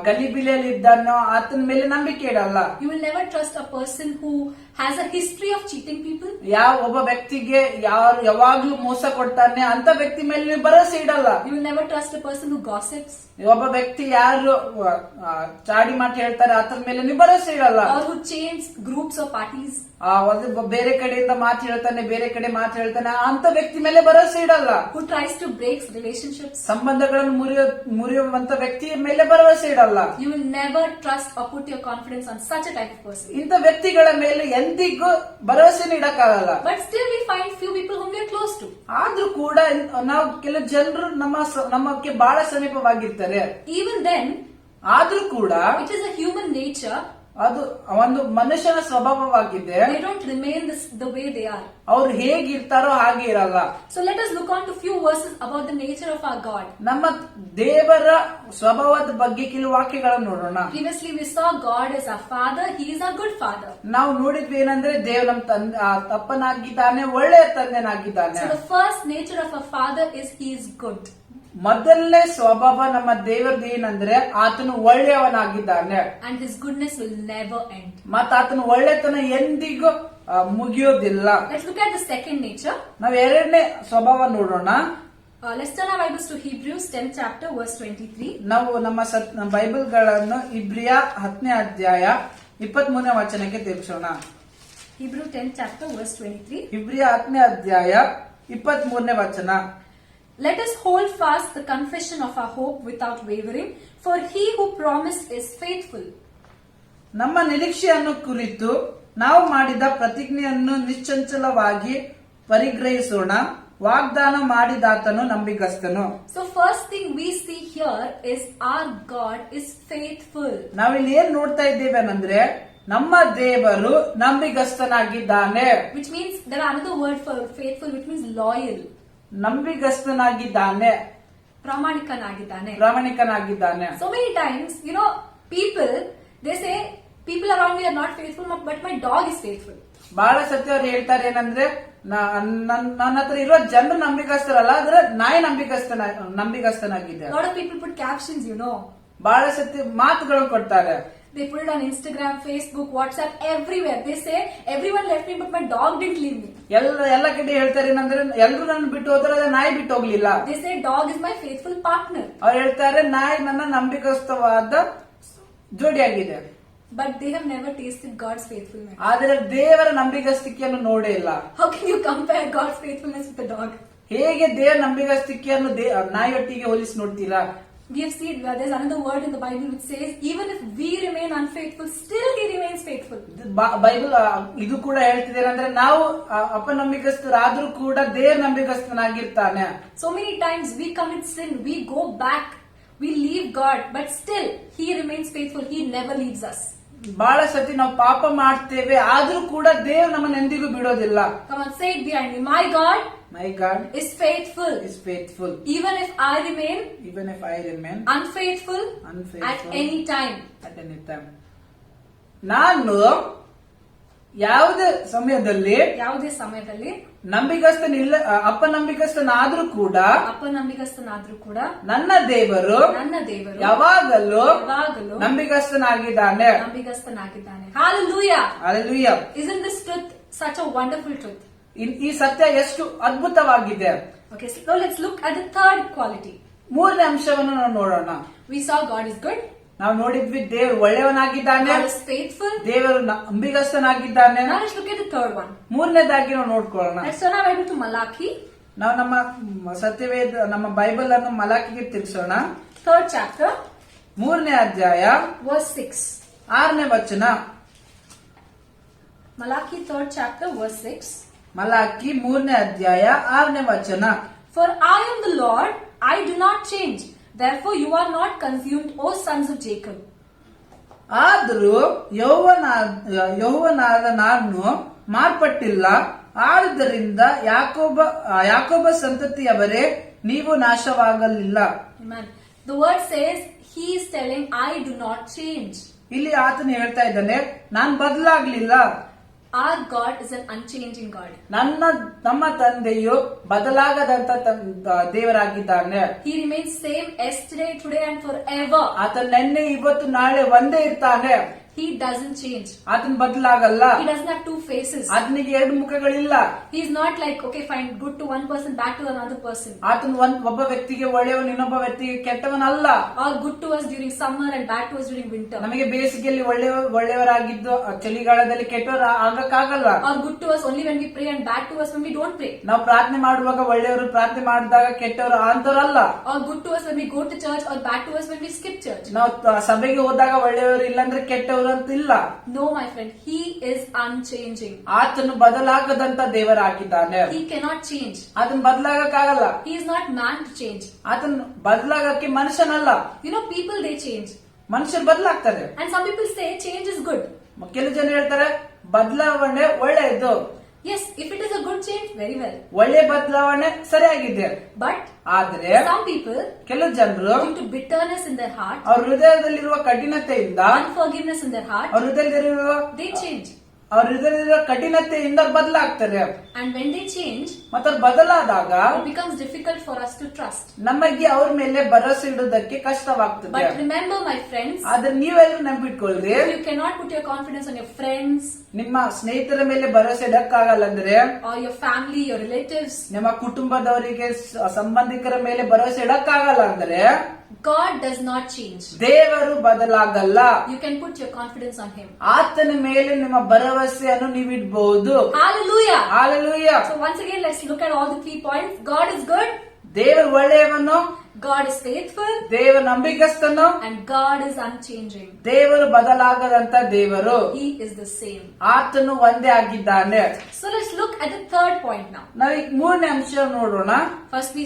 ಗಲಿಬಿಲಿಯಲ್ಲಿ ಇದ್ದಾನೋ ಆತನ ಮೇಲೆ ನಂಬಿಕೆ ಇಡಲ್ಲ. You will never trust a person who has a history of cheating people. ಒಬ್ಬ ವ್ಯಕ್ತಿಗೆ ಯಾವಾಗ್ಲೂ ಮೋಸ ಕೊಡ್ತಾನೆ ಅಂತ ವ್ಯಕ್ತಿ ಮೇಲೆ ನೀವು ಭರವಸೆ ಇಡಲ್ಲ. You will never trust a person who gossips. ಒಬ್ಬ ವ್ಯಕ್ತಿ ಯಾರು ಚಾಡಿ ಮಾತು ಹೇಳ್ತಾರೆ ಆತನ ಮೇಲೆ ನೀವು ಭರವಸೆ ಇಡಲ್ಲ. Or who change groups or parties. ಬೇರೆ ಕಡೆಯಿಂದ ಮಾತು ಹೇಳ್ತಾನೆ, ಬೇರೆ ಕಡೆ ಮಾತು ಹೇಳ್ತಾನೆ ಅಂತ ವ್ಯಕ್ತಿ ಮೇಲೆ ಭರವಸೆ ಇಡಲ್ಲ. Who tries to break relationships. ಸಂಬಂಧಗಳನ್ನು ಮುರಿಯುವಂತ ವ್ಯಕ್ತಿಯ ಮೇಲೆ ಭರವಸೆ ಇಡಲ್ಲ. You will never trust or put your confidence on such a type of person. ಇಂಥ ವ್ಯಕ್ತಿಗಳ ಮೇಲೆ ಎಂದಿಗೂ ಭರವಸೆ ನೀಡಕ್ಕಾಗಲ್ಲ. But still we find few people whom we are close to. ಆದ್ರೂ ಕೂಡ ನಾವು ಕೆಲವು ಜನರು ನಮ್ಮಕ್ಕೆ ಬಹಳ ಸಮೀಪವಾಗಿರ್ತಾರೆ. Even then, ಆದ್ರೂ ಕೂಡ it is a human nature. ಅದು ಒಂದು ಮನುಷ್ಯನ ಸ್ವಭಾವವಾಗಿದೆ. They don't remain the way they are. ಅವ್ರು ಹೇಗಿರ್ತಾರೋ ಹಾಗೆ ಇರಲ್ಲ. So let us look on to few verses about the nature of our God. ನಮ್ಮ ದೇವರ ಸ್ವಭಾವದ ಬಗ್ಗೆ ಕೆಲವು ವಾಕ್ಯಗಳನ್ನು ನೋಡೋಣ. Previously we saw God as our father. He is our good father. ನಾವು ನೋಡಿದ್ವಿ ಏನಂದ್ರೆ ದೇವ್ ನಮ್ಮ ಅಪ್ಪನಾಗಿದ್ದಾನೆ, ಒಳ್ಳೆಯ ತಂದೆನಾಗಿದ್ದಾನೆ. So the first nature of a father is he is good. ಮೊದಲನೇ ಸ್ವಭಾವ ನಮ್ಮ ದೇವರದ್ದು ಏನಂದ್ರೆ ಆತನು ಒಳ್ಳೆಯವನಾಗಿದ್ದಾನೆ. And his goodness will never end. ಮತ್ತು ಆತನ ಒಳ್ಳೆತನ ಎಂದಿಗೂ ಮುಗಿಯೋದಿಲ್ಲ. Let's look at the second nature. ನಾವು ಎರಡನೇ ಸ್ವಭಾವ ನೋಡೋಣ. Let's turn our Bibles to Hebrews 10th chapter verse 23. ನಾವು ನಮ್ಮ ಬೈಬಲ್ ಗಳನ್ನು ಇಬ್ರಿಯ 10ನೇ ಅಧ್ಯಾಯ 23ನೇ ವಚನಕ್ಕೆ ತಿರುಗಿಸೋಣ. Hebrew 10th chapter verse 23. ಇಬ್ರಿಯ 10ನೇ ಅಧ್ಯಾಯ 23ನೇ ವಚನ. Let us hold fast the confession of our hope without wavering, for he who promised is faithful. ನಮ್ಮ ನಿರೀಕ್ಷೆಯನ್ನು ಕುರಿತು ನಾವು ಮಾಡಿದ ಪ್ರತಿಜ್ಞೆಯನ್ನು ನಿಶ್ಚಂಚಲವಾಗಿ ಪರಿಗ್ರಹಿಸೋಣ, ವಾಗ್ದಾನ ಮಾಡಿದಾತನು ನಂಬಿಗಸ್ತನು. So first thing we see here is our God is faithful. ನಾವಿಲ್ಲಿ ಏನ್ ನೋಡ್ತಾ ಇದ್ದೇವೆ ಅಂದ್ರೆ ನಮ್ಮ ದೇವರು ನಂಬಿಗಸ್ತನಾಗಿದ್ದಾನೆ. Which means there are another word for faithful, which means loyal. ನಂಬಿಗಸ್ತನಾಗಿದ್ದಾನೆ, ಪ್ರಾಮಾಣಿಕನಾಗಿದ್ದಾನೆ. So many times, people, they say, people around me are not faithful, but my dog is faithful. ಬಹಳ ಸತ್ಯ ಅವ್ರು ಹೇಳ್ತಾರೆ ಏನಂದ್ರೆ ನನ್ನ ಹತ್ರ ಇರೋ ಜನರು ನಂಬಿಕಸ್ತರಲ್ಲ, ಆದ್ರೆ ನಾಯಿ ನಂಬಿಕಸ್ತನಾಗಿದೆ. Lot of people put captions, ಬಹಳ ಸತ್ಯ ಮಾತುಗಳನ್ನು ಕೊಡ್ತಾರೆ. They put it on Instagram, Facebook, WhatsApp, everywhere. They say, everyone left me, but my dog didn't leave me. ಎಲ್ಲ ಕಡೆ ಹೇಳ್ತಾರೆ ಏನಂದ್ರೆ ಎಲ್ರು ನನ್ನ ಬಿಟ್ಟು ಹೋದ್ರೆ ನಾಯಿ ಬಿಟ್ಟು ಹೋಗ್ಲಿಲ್ಲ. They say, dog is my faithful partner. ಅವ್ರು ಹೇಳ್ತಾರೆ ನಾಯಿ ನನ್ನ ನಂಬಿಕಸ್ತವಾದ ಜೋಡಿಯಾಗಿದೆ. But they have never tasted God's faithfulness. ಆದರೆ ದೇವರ ನಂಬಿಗಸ್ತಿಕೆಯನ್ನು ನೋಡೇ ಇಲ್ಲ. How can you compare God's faithfulness with a dog? ಹೇಗೆ ದೇವರ ನಂಬಿಗಸ್ತಿಕೆಯನ್ನು ನಾಯಿಯೊಟ್ಟಿಗೆ ಹೋಲಿಸಿ ನೋಡ್ತೀರಾ? We have seen there's another word in the Bible which says, even if we remain unfaithful, still He remains faithful. Bible ಇದು ಕೂಡ ಹೇಳ್ತಿದ್ದಾರೆ ಅಂದ್ರೆ ನಾವು ಅಪನಂಬಿಕಸ್ಥರಾದ್ರೂ ಕೂಡ ದೇವ್ರ ನಂಬಿಕಸ್ಥನಾಗಿರ್ತಾನೆ. So many times we commit sin, we go back, we leave God, but still He remains faithful. He never leaves us. ಬಹಳ ಸತಿ ನಾವು ಪಾಪ ಮಾಡ್ತೇವೆ, ಆದ್ರೂ ಕೂಡ ದೇವ್ರು ನಮ್ಮನ್ನ ಎಂದಿಗೂ ಬಿಡೋದಿಲ್ಲ. Come on, say it behind me. My God is faithful. Even if I remain unfaithful at any time. ನಾನು ಯಾವುದೇ ಸಮಯದಲ್ಲಿ ಅಪನಂಬಿಕಸ್ಥನಾದ್ರೂ ಕೂಡ ನನ್ನ ದೇವರು ಯಾವಾಗಲೂ ನಂಬಿಕಸ್ಥನಾಗಿದ್ದಾನೆ. Hallelujah. Hallelujah. Isn't this truth such a wonderful truth? ಈ ಸತ್ಯ ಎಷ್ಟು ಅದ್ಭುತವಾಗಿದೆ. Okay, so let's look at the third quality. ಮೂರನೇ ಅಂಶವನ್ನು ನಾವು ನೋಡೋಣ. We saw God is good. ನಾವು ನೋಡಿದ್ವಿ ದೇವರು ಒಳ್ಳೆಯವನಾಗಿದ್ದಾನೆ, God is faithful. ದೇವರು ನಂಬಿಗಸ್ತನಾಗಿದ್ದಾನೆ. Now let's look at the third one. ಮೂರನೇದಾಗಿ ನಾವು ನೋಡ್ಕೊಳ್ಳೋಣ. Let's turn our Bible to Malachi. ನಾವು ನಮ್ಮ ಸತ್ಯವೇದ ನಮ್ಮ ಬೈಬಲ್ ಅನ್ನು ಮಲಾಕಿಗೆ ತಿರ್ಸೋಣ. 3rd chapter, 3ನೇ ಅಧ್ಯಾಯ verse 6. 6ನೇ ವಚನ. Malachi 3rd chapter, verse 6. Malachi 3ನೇ ಅಧ್ಯಾಯ 6ನೇ ವಚನ. For I am the Lord, I do not change. Therefore you are not consumed, O sons of Jacob. ಆದರೂ ಯೆಹೋವನಾದ ನಾನು ಮಾರ್ಪಟ್ಟಿಲ್ಲ, ಆದುದರಿಂದ ಯಾಕೋಬ ಸಂತತಿಯವರೇ ನೀವು ನಾಶವಾಗಲಿಲ್ಲ. Amen. The word says he is telling I do not change. ಇಲ್ಲಿ ಆತನು ಹೇಳ್ತಾ ಇದ್ದಾನೆ, ನಾನು ಬದಲಾಗ್ಲಿಲ್ಲ. Our God is an unchanging God. ನಮ್ಮ ತಂದೆಯು ಬದಲಾಗದಂತ ದೇವರಾಗಿದ್ದಾನೆ. He remains same yesterday, today and forever. ಆತ ನಿನ್ನೆ ಇವತ್ತು ನಾಳೆ ಒಂದೇ ಇರ್ತಾನೆ. He doesn't change. ಆತನ ಬದಲಾಗಲ್ಲ. He doesn't have two faces. ಆತನಿಗೆ ಎರಡು ಮುಖಗಳಿಲ್ಲ. He is not like, okay fine, good to one person, bad to another person. ಆತನ ಒಬ್ಬ ವ್ಯಕ್ತಿಗೆ ಒಳ್ಳೆಯವನು, ಇನ್ನೊಬ್ಬ ವ್ಯಕ್ತಿಗೆ ಕೆಟ್ಟವನಲ್ಲ. Or good to us during summer and bad to us during winter. ನಮಗೆ ಬೇಸಿಗೆಯಲ್ಲಿ ಒಳ್ಳೆಯವರಾಗಿದ್ದು ಚಳಿಗಾಲದಲ್ಲಿ ಕೆಟ್ಟವರು ಆಗಕ್ಕಾಗಲ್ಲ. Or good to us only when we pray and bad to us when we don't pray. ನಾವು ಪ್ರಾರ್ಥನೆ ಮಾಡುವಾಗ ಒಳ್ಳೆಯವರು, ಪ್ರಾರ್ಥನೆ ಮಾಡಿದಾಗ ಕೆಟ್ಟವರು ಅಂತವರಲ್ಲ. Or good to us when we go to church, or bad to us when we skip church. ನಾವು ಸಭೆಗೆ ಹೋದಾಗ ಒಳ್ಳೆಯವರು, ಇಲ್ಲಾಂದ್ರೆ ಕೆಟ್ಟವರು ಅಂತಿಲ್ಲ. No my friend, he is unchanging. ಆತನು ಬದಲಾಗದಂತ ದೇವರಾಗಿದ್ದಾನೆ. He cannot change. ಆತನು ಬದಲಾಗಕ್ಕಾಗಲ್ಲ. He is not man to change. ಆತನು ಬದಲಾಗಕ್ಕೆ ಮನುಷ್ಯನಲ್ಲ. You know, people they change. ಮನುಷ್ಯರು ಬದಲಾಗ್ತಾರೆ. And some people say change is good. ಕೆಲವು ಜನ ಹೇಳ್ತಾರೆ ಬದಲಾವಣೆ ಒಳ್ಳೆಯದು. Yes, if it is a good change, very well. ಒಳ್ಳೆ ಬದಲಾವಣೆ ಸರಿಯಾಗಿದೆ. But ಆದ್ರೆ some people, ಕೆಲವು ಜನರು due to bitterness in their heart, ಅವ್ರ ಹೃದಯದಲ್ಲಿರುವ ಕಠಿಣತೆಯಿಂದ, unforgiveness in their heart, ಅವ್ರ ಹೃದಯದಲ್ಲಿರುವ they change. ಅವ್ರ ಹೃದಯದಲ್ಲಿರುವ ಕಠಿಣತೆಯಿಂದ ಬದಲಾಗ್ತಾರೆ. And when they change, ಮತ್ತೆ ಬದಲಾದಾಗ it becomes difficult for us to trust. ನಮಗೆ ಅವ್ರ ಮೇಲೆ ಭರವಸೆ ಇಡುವುದಕ್ಕೆ ಕಷ್ಟವಾಗ್ತದೆ. But remember my friends, ಆದ್ರೆ ನೀವೆಲ್ಲರೂ ನೆನಪಿಟ್ಕೊಳ್ರಿ, you cannot put your confidence on your friends, ನಿಮ್ಮ ಸ್ನೇಹಿತರ ಮೇಲೆ ಭರವಸೆ ಇಡಕ್ಕಾಗಲ್ಲ ಅಂದ್ರೆ, or your family, your relatives, ನಿಮ್ಮ ಕುಟುಂಬದವರಿಗೆ, ಸಂಬಂಧಿಕರ ಮೇಲೆ ಭರವಸೆ ಇಡಕ್ಕಾಗಲ್ಲ ಅಂದ್ರೆ, God does not change. ದೇವರು ಬದಲಾಗಲ್ಲ. You can put your confidence on Him. ಆತನ ಮೇಲೆ ನಿಮ್ಮ ಭರವಸೆಯನ್ನು ನೀವಿಡಬಹುದು. Hallelujah. Hallelujah. So once again, let's look at all the 3 points. God is good. ದೇವರು ಒಳ್ಳೆಯವನು. God is faithful. ದೇವರು ನಂಬಿಕಸ್ಥನು. And God is unchanging. ದೇವರು ಬದಲಾಗದಂತ ದೇವರು. He is the same. ಆತನು ಒಂದೇ ಆಗಿದ್ದಾನೆ. So let's look at the third point now. ನಾವೀಗ ಮೂರನೇ ಅಂಶ ನೋಡೋಣ. First we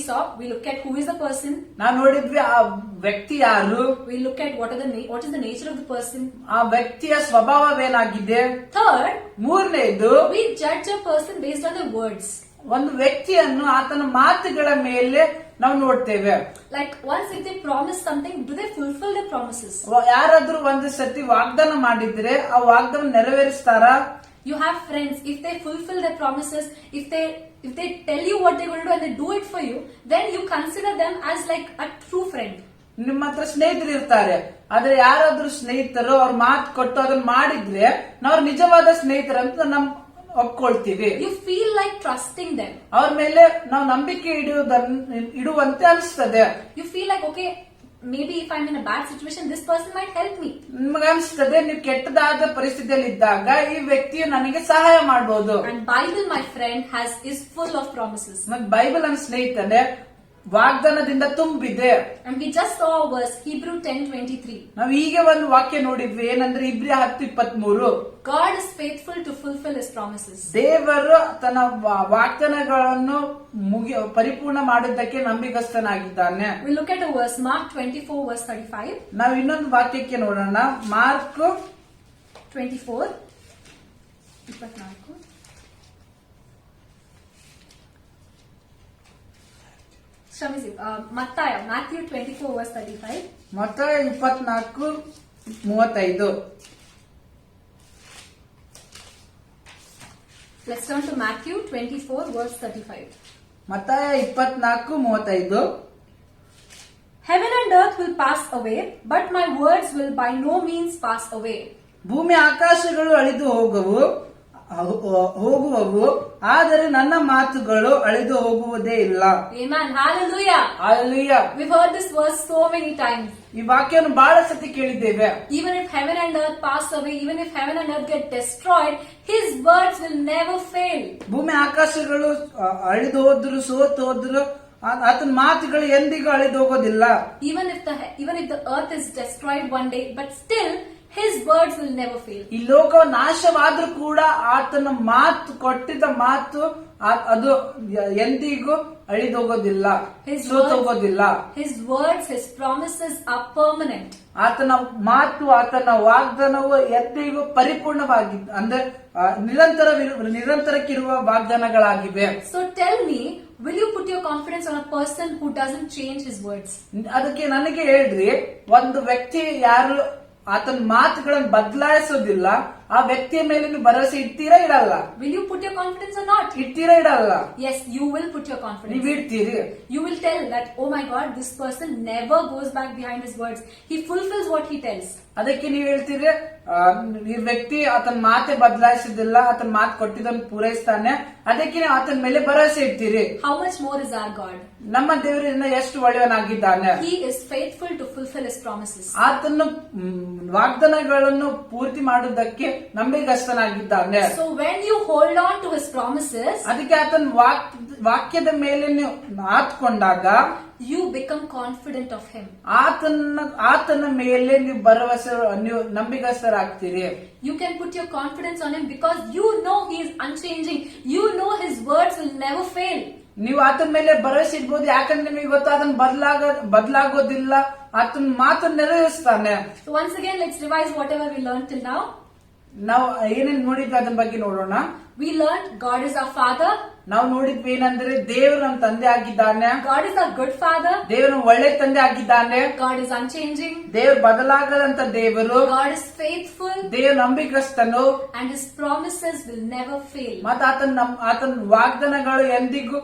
look at who is the person. ನಾವು ನೋಡಿದ್ವಿ ಆ ವ್ಯಕ್ತಿ ಯಾರು. We look at what is the nature of the person. ಆ ವ್ಯಕ್ತಿಯ ಸ್ವಭಾವವೇನಾಗಿದೆ. Third, ಮೂರನೇದು, we judge a person based on the words. ಒಂದು ವ್ಯಕ್ತಿಯನ್ನು ಆತನ ಮಾತುಗಳ ಮೇಲೆ ನಾವು ನೋಡ್ತೇವೆ. Like once if they promise something, do they fulfill their promises? ಯಾರಾದ್ರೂ ಒಂದು ಸತಿ ವಾಗ್ದಾನ ಮಾಡಿದ್ರೆ ಆ ವಾಗ್ದಾನ ನೆರವೇರಿಸ್ತಾರಾ? You have friends, if they fulfill their promises, if they tell you what they're going to do and they do it for you, then you consider them as like a true friend. ನಿಮ್ಮ ಹತ್ರ ಸ್ನೇಹಿತರು ಇರ್ತಾರೆ, ಆದ್ರೆ ಯಾರಾದ್ರೂ ಸ್ನೇಹಿತರು ಅವ್ರ ಮಾತು ಕೊಟ್ಟು ಅದನ್ನ ಮಾಡಿದ್ರೆ ನಾವು ನಿಜವಾದ ಸ್ನೇಹಿತರಂತ ನಮ್ ಒಪ್ಕೊಳ್ತೀವಿ. You feel like trusting them. ಅವ್ರ ಮೇಲೆ ನಾವು ನಂಬಿಕೆ ಇಡುವಂತೆ ಅನಿಸ್ತದೆ. You feel like, okay, maybe if I'm in a bad situation, this person might help me. ನಿಮಗೆ ಅನಿಸ್ತದೆ ನೀವು ಕೆಟ್ಟದಾದ ಪರಿಸ್ಥಿತಿಯಲ್ಲಿ ಇದ್ದಾಗ ಈ ವ್ಯಕ್ತಿಯು ನನಗೆ ಸಹಾಯ ಮಾಡಬಹುದು. And Bible, my friend, is full of promises. Bible ನನ್ನ ಸ್ನೇಹಿತನೇ ವಾಗ್ದಾನದಿಂದ ತುಂಬಿದೆ. And we just saw a verse, Hebrew 10:23. ನಾವು ಹೀಗೆ ಒಂದು ವಾಕ್ಯ ನೋಡಿದ್ವಿ, ಏನಂದ್ರೆ ಇಬ್ರಿಯ 10:23. God is faithful to fulfill his promises. ದೇವರು ತನ್ನ ವಾಗ್ದಾನಗಳನ್ನು ಪರಿಪೂರ್ಣ ಮಾಡುವುದಕ್ಕೆ ನಂಬಿಗಸ್ತನಾಗಿದ್ದಾನೆ. We look at a verse, Mark 24 verse 35. ನಾವು ಇನ್ನೊಂದು ವಾಕ್ಯಕ್ಕೆ ನೋಡೋಣ, ಮಾರ್ಕ್ 24. ಕ್ಷಮಿಸಿ, Matthew 24 verse 35. ಮತ್ತಾಯ 24:35. Let's turn to Matthew 24 verse 35. ಮತ್ತಾಯ 24:35. Heaven and earth will pass away, but my words will by no means pass away. ಭೂಮಿ ಆಕಾಶಗಳು ಅಳಿದು ಹೋಗುವವು, ಆದರೆ ನನ್ನ ಮಾತುಗಳು ಅಳಿದು ಹೋಗುವುದೇ ಇಲ್ಲ. Amen. Hallelujah. Hallelujah. We've heard this verse so many times. ಈ ವಾಕ್ಯವನ್ನು ಬಹಳ ಸತಿ ಕೇಳಿದ್ದೇವೆ. Even if heaven and earth pass away, even if heaven and earth get destroyed, his words will never fail. ಭೂಮಿ ಆಕಾಶಗಳು ಅಳಿದು ಹೋದ್ರು, ಸೋತು ಹೋದ್ರು, ಆತನ ಮಾತುಗಳು ಎಂದಿಗೂ ಅಳಿದು ಹೋಗೋದಿಲ್ಲ. Even if the earth is destroyed one day, but still his words will never fail. ಈ ಲೋಕ ನಾಶವಾದ್ರೂ ಕೂಡ ಆತನ ಮಾತು, ಕೊಟ್ಟಿದ್ದ ಮಾತು ಅದು ಎಂದಿಗೂ ಅಳಿದೋಗೋದಿಲ್ಲ, ಸೋತೋಗೋದಿಲ್ಲ. His words, his promises are permanent. ಆತನ ಮಾತು, ಆತನ ವಾಗ್ದಾನವು ಎಂದಿಗೂ ಪರಿಪೂರ್ಣವಾಗಿ, ಅಂದ್ರೆ ನಿರಂತರಕ್ಕಿರುವ ವಾಗ್ದಾನಗಳಾಗಿವೆ. So tell me, will you put your confidence on a person who doesn't change his words? ಅದಕ್ಕೆ ನನಗೆ ಹೇಳ್ರಿ, ಒಂದು ವ್ಯಕ್ತಿ ಯಾರು ಆತನ ಮಾತುಗಳನ್ನು ಬದಲಾಯಿಸೋದಿಲ್ಲ, ಆ ವ್ಯಕ್ತಿಯ ಮೇಲೆ ನೀವು ಭರವಸೆ ಇಡ್ತೀರಾ ಇಡಲ್ಲ? Will you put your confidence or not? ಇಡ್ತೀರಾ ಇಡಲ್ಲ? Yes, you will put your confidence. ನೀವು ಇಡ್ತೀರಿ. You will tell that, oh my God, this person never goes back behind his words. He fulfills what he tells. ಅದಕ್ಕೆ ನೀವು ಹೇಳ್ತೀರಿ, ಈ ವ್ಯಕ್ತಿ ಆತನ ಮಾತೆ ಬದಲಾಯಿಸಿದಿಲ್ಲ, ಆತನ ಮಾತು ಕೊಟ್ಟಿದ್ದನ್ನು ಪೂರೈಸ್ತಾನೆ, ಅದಕ್ಕೆ ನೀವು ಆತನ ಮೇಲೆ ಭರವಸೆ ಇಡ್ತೀರಿ. How much more is our God? ನಮ್ಮ ದೇವರಿಂದ ಎಷ್ಟು ಒಳ್ಳೆಯವನಾಗಿದ್ದಾನೆ. He is faithful to fulfill his promises. ಆತನ ವಾಗ್ದಾನಗಳನ್ನು ಪೂರ್ತಿ ಮಾಡುವುದಕ್ಕೆ ನಂಬಿಗಸ್ತನಾಗಿದ್ದಾನೆ. So when you hold on to his promises, ಅದಕ್ಕೆ ಆತನ ವಾಕ್ಯದ ಮೇಲೆ ನೀವು ಆತ್ಕೊಂಡಾಗ you become confident of him. ಆತನ ಮೇಲೆ ನೀವು ಭರವಸೆ, ನೀವು ನಂಬಿಗಸ್ತರಾಗ್ತೀರಿ. You can put your confidence on him because you know he is unchanging. You know his words will never fail. ನೀವು ಆತನ ಮೇಲೆ ಭರವಸೆ ಇಡ್ಬೋದು, ಯಾಕಂದ್ರೆ ನಿಮಗೆ ಗೊತ್ತು ಅದನ್ನ ಬದಲಾಗೋದಿಲ್ಲ, ಆತನ ಮಾತು ನೆರವೇರಿಸ್ತಾನೆ. So once again, let's revise whatever we learned till now. ನಾವು ಏನೇನ್ ನೋಡಿದ್ವಿ ಅದನ್ನ ಬಗ್ಗೆ ನೋಡೋಣ. We learned God is our father. ನಾವು ನೋಡಿದ್ವಿ ಏನಂದ್ರೆ ದೇವರು ನಮ್ಮ ತಂದೆ ಆಗಿದ್ದಾನೆ. God is our good father. ದೇವರು ಒಳ್ಳೆ ತಂದೆ ಆಗಿದ್ದಾನೆ. God is unchanging. ದೇವರು ಬದಲಾಗದಂತ ದೇವರು. God is faithful. ದೇವರು ನಂಬಿಕಸ್ತನು. And his promises will never fail. ಮತ್ತೆ ಆತನ ವಾಗ್ದಾನಗಳು ಎಂದಿಗೂ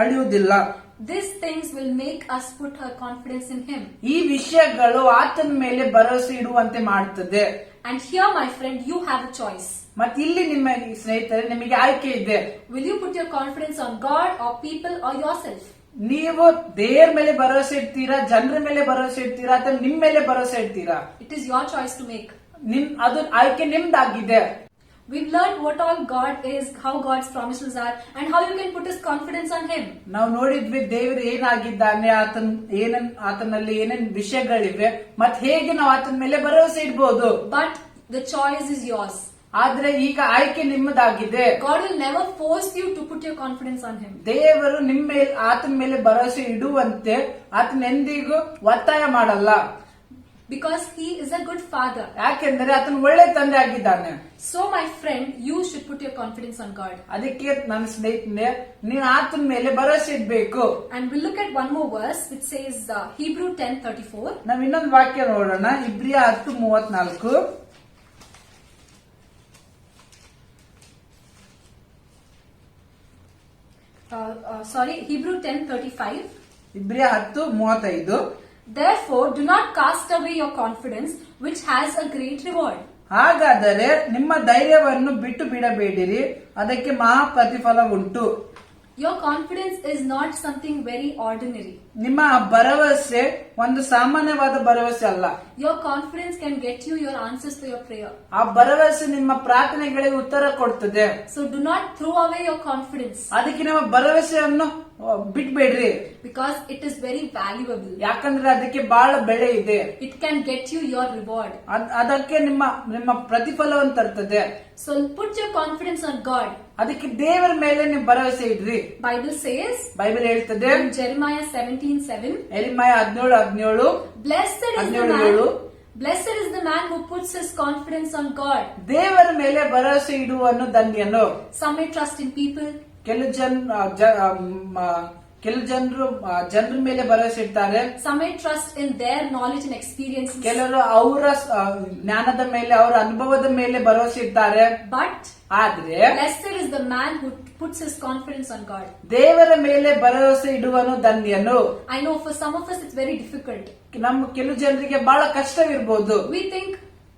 ಅಳಿಯುವುದಿಲ್ಲ. These things will make us put our confidence in him. ಈ ವಿಷಯಗಳು ಆತನ ಮೇಲೆ ಭರವಸೆ ಇಡುವಂತೆ ಮಾಡುತ್ತದೆ. And here, my friend, you have a choice. ಮತ್ತೆ ಇಲ್ಲಿ ನಿಮ್ಮ ಸ್ನೇಹಿತರೆ, ನಿಮಗೆ ಆಯ್ಕೆ ಇದೆ. Will you put your confidence on God or people or yourself? ನೀವು ದೇವರ ಮೇಲೆ ಭರವಸೆ ಇಡ್ತೀರಾ, ಜನರ ಮೇಲೆ ಭರವಸೆ ಇಡ್ತೀರಾ, ಅಥವಾ ನಿಮ್ಮ ಮೇಲೆ ಭರವಸೆ ಇಡ್ತೀರಾ? It is your choice to make. ಅದು ಆಯ್ಕೆ ನಿಮ್ದಾಗಿದೆ. We've learned what all God is, how God's promises are, and how you can put his confidence on him. ನಾವು ನೋಡಿದ್ವಿ ದೇವರು ಏನಾಗಿದ್ದಾನೆ, ಆತನಲ್ಲಿ ಏನೇನ್ ವಿಷಯಗಳಿವೆ, ಮತ್ತೆ ಹೇಗೆ ನಾವು ಆತನ ಮೇಲೆ ಭರವಸೆ ಇಡಬಹುದು. But the choice is yours. ಆದ್ರೆ ಈಗ ಆಯ್ಕೆ ನಿಮ್ಮದಾಗಿದೆ. God will never force you to put your confidence on him. ದೇವರು ನಿಮ್ಮ ಮೇಲೆ, ಆತನ ಮೇಲೆ ಭರವಸೆ ಇಡುವಂತೆ ಆತನ ಎಂದಿಗೂ ಒತ್ತಾಯ ಮಾಡಲ್ಲ. Because he is a good father. ಯಾಕೆಂದ್ರೆ ಆತನ ಒಳ್ಳೆ ತಂದೆ ಆಗಿದ್ದಾನೆ. So my friend, you should put your confidence on God. ಅದಕ್ಕೆ ನನ್ನ ಸ್ನೇಹಿತನೇ, ನೀನು ಆತನ ಮೇಲೆ ಭರವಸೆ ಇಡಬೇಕು. And we'll look at one more verse which says Hebrew 10:34. ನಾವು ಇನ್ನೊಂದು ವಾಕ್ಯ ನೋಡೋಣ, ಇಬ್ರಿಯ 10:34. Hebrew 10:35. ಇಬ್ರಿಯ 10:35. Therefore, do not cast away your confidence, which has a great reward. ಹಾಗಾದರೆ ನಿಮ್ಮ ಧೈರ್ಯವನ್ನು ಬಿಟ್ಟು ಬಿಡಬೇಡಿರಿ, ಅದಕ್ಕೆ ಮಹಾ ಪ್ರತಿಫಲ ಉಂಟು. Your confidence is not something very ordinary. ನಿಮ್ಮ ಭರವಸೆ ಒಂದು ಸಾಮಾನ್ಯವಾದ ಭರವಸೆ ಅಲ್ಲ. Your confidence can get you your answers to your prayer. ಆ ಭರವಸೆ ನಿಮ್ಮ ಪ್ರಾರ್ಥನೆಗಳಿಗೆ ಉತ್ತರ ಕೊಡ್ತದೆ. So do not throw away your confidence. ಅದಕ್ಕೆ ನಿಮ್ಮ ಭರವಸೆಯನ್ನು ಬಿಟ್ಬೇಡ್ರಿ. Because it is very valuable. ಯಾಕಂದ್ರೆ ಅದಕ್ಕೆ ಬಹಳ ಬೆಲೆ ಇದೆ. It can get you your reward. ಅದಕ್ಕೆ ನಿಮ್ಮ ಪ್ರತಿಫಲವನ್ನು ತರ್ತದೆ. So put your confidence on God. ಅದಕ್ಕೆ ದೇವರ ಮೇಲೆ ನೀವು ಭರವಸೆ ಇಡ್ರಿ. Bible says, ಬೈಬಲ್ ಹೇಳ್ತದೆ in Jeremiah 17:7, Jeremiah 17:17, Blessed is the 17:7, man. Blessed is the man who puts his confidence on God. ದೇವರ ಮೇಲೆ ಭರವಸೆ ಇಡುವನು ಧನ್ಯನು. Some may trust in people. ಕೆಲವು ಜನರ ಮೇಲೆ ಭರವಸೆ ಇಡ್ತಾರೆ. Some may trust in their knowledge and experiences. ಕೆಲವರು ಅವರ ಜ್ಞಾನದ ಮೇಲೆ, ಅವರ ಅನುಭವದ ಮೇಲೆ ಭರವಸೆ ಇಡ್ತಾರೆ. But ಆದ್ರೆ blessed is the man who puts his confidence on God. ದೇವರ ಮೇಲೆ ಭರವಸೆ ಇಡುವನು ಧನ್ಯನು. I know for some of us it's very difficult. ನಮ್ಮ ಕೆಲವು ಜನರಿಗೆ ಬಹಳ ಕಷ್ಟವಿರಬಹುದು. We think,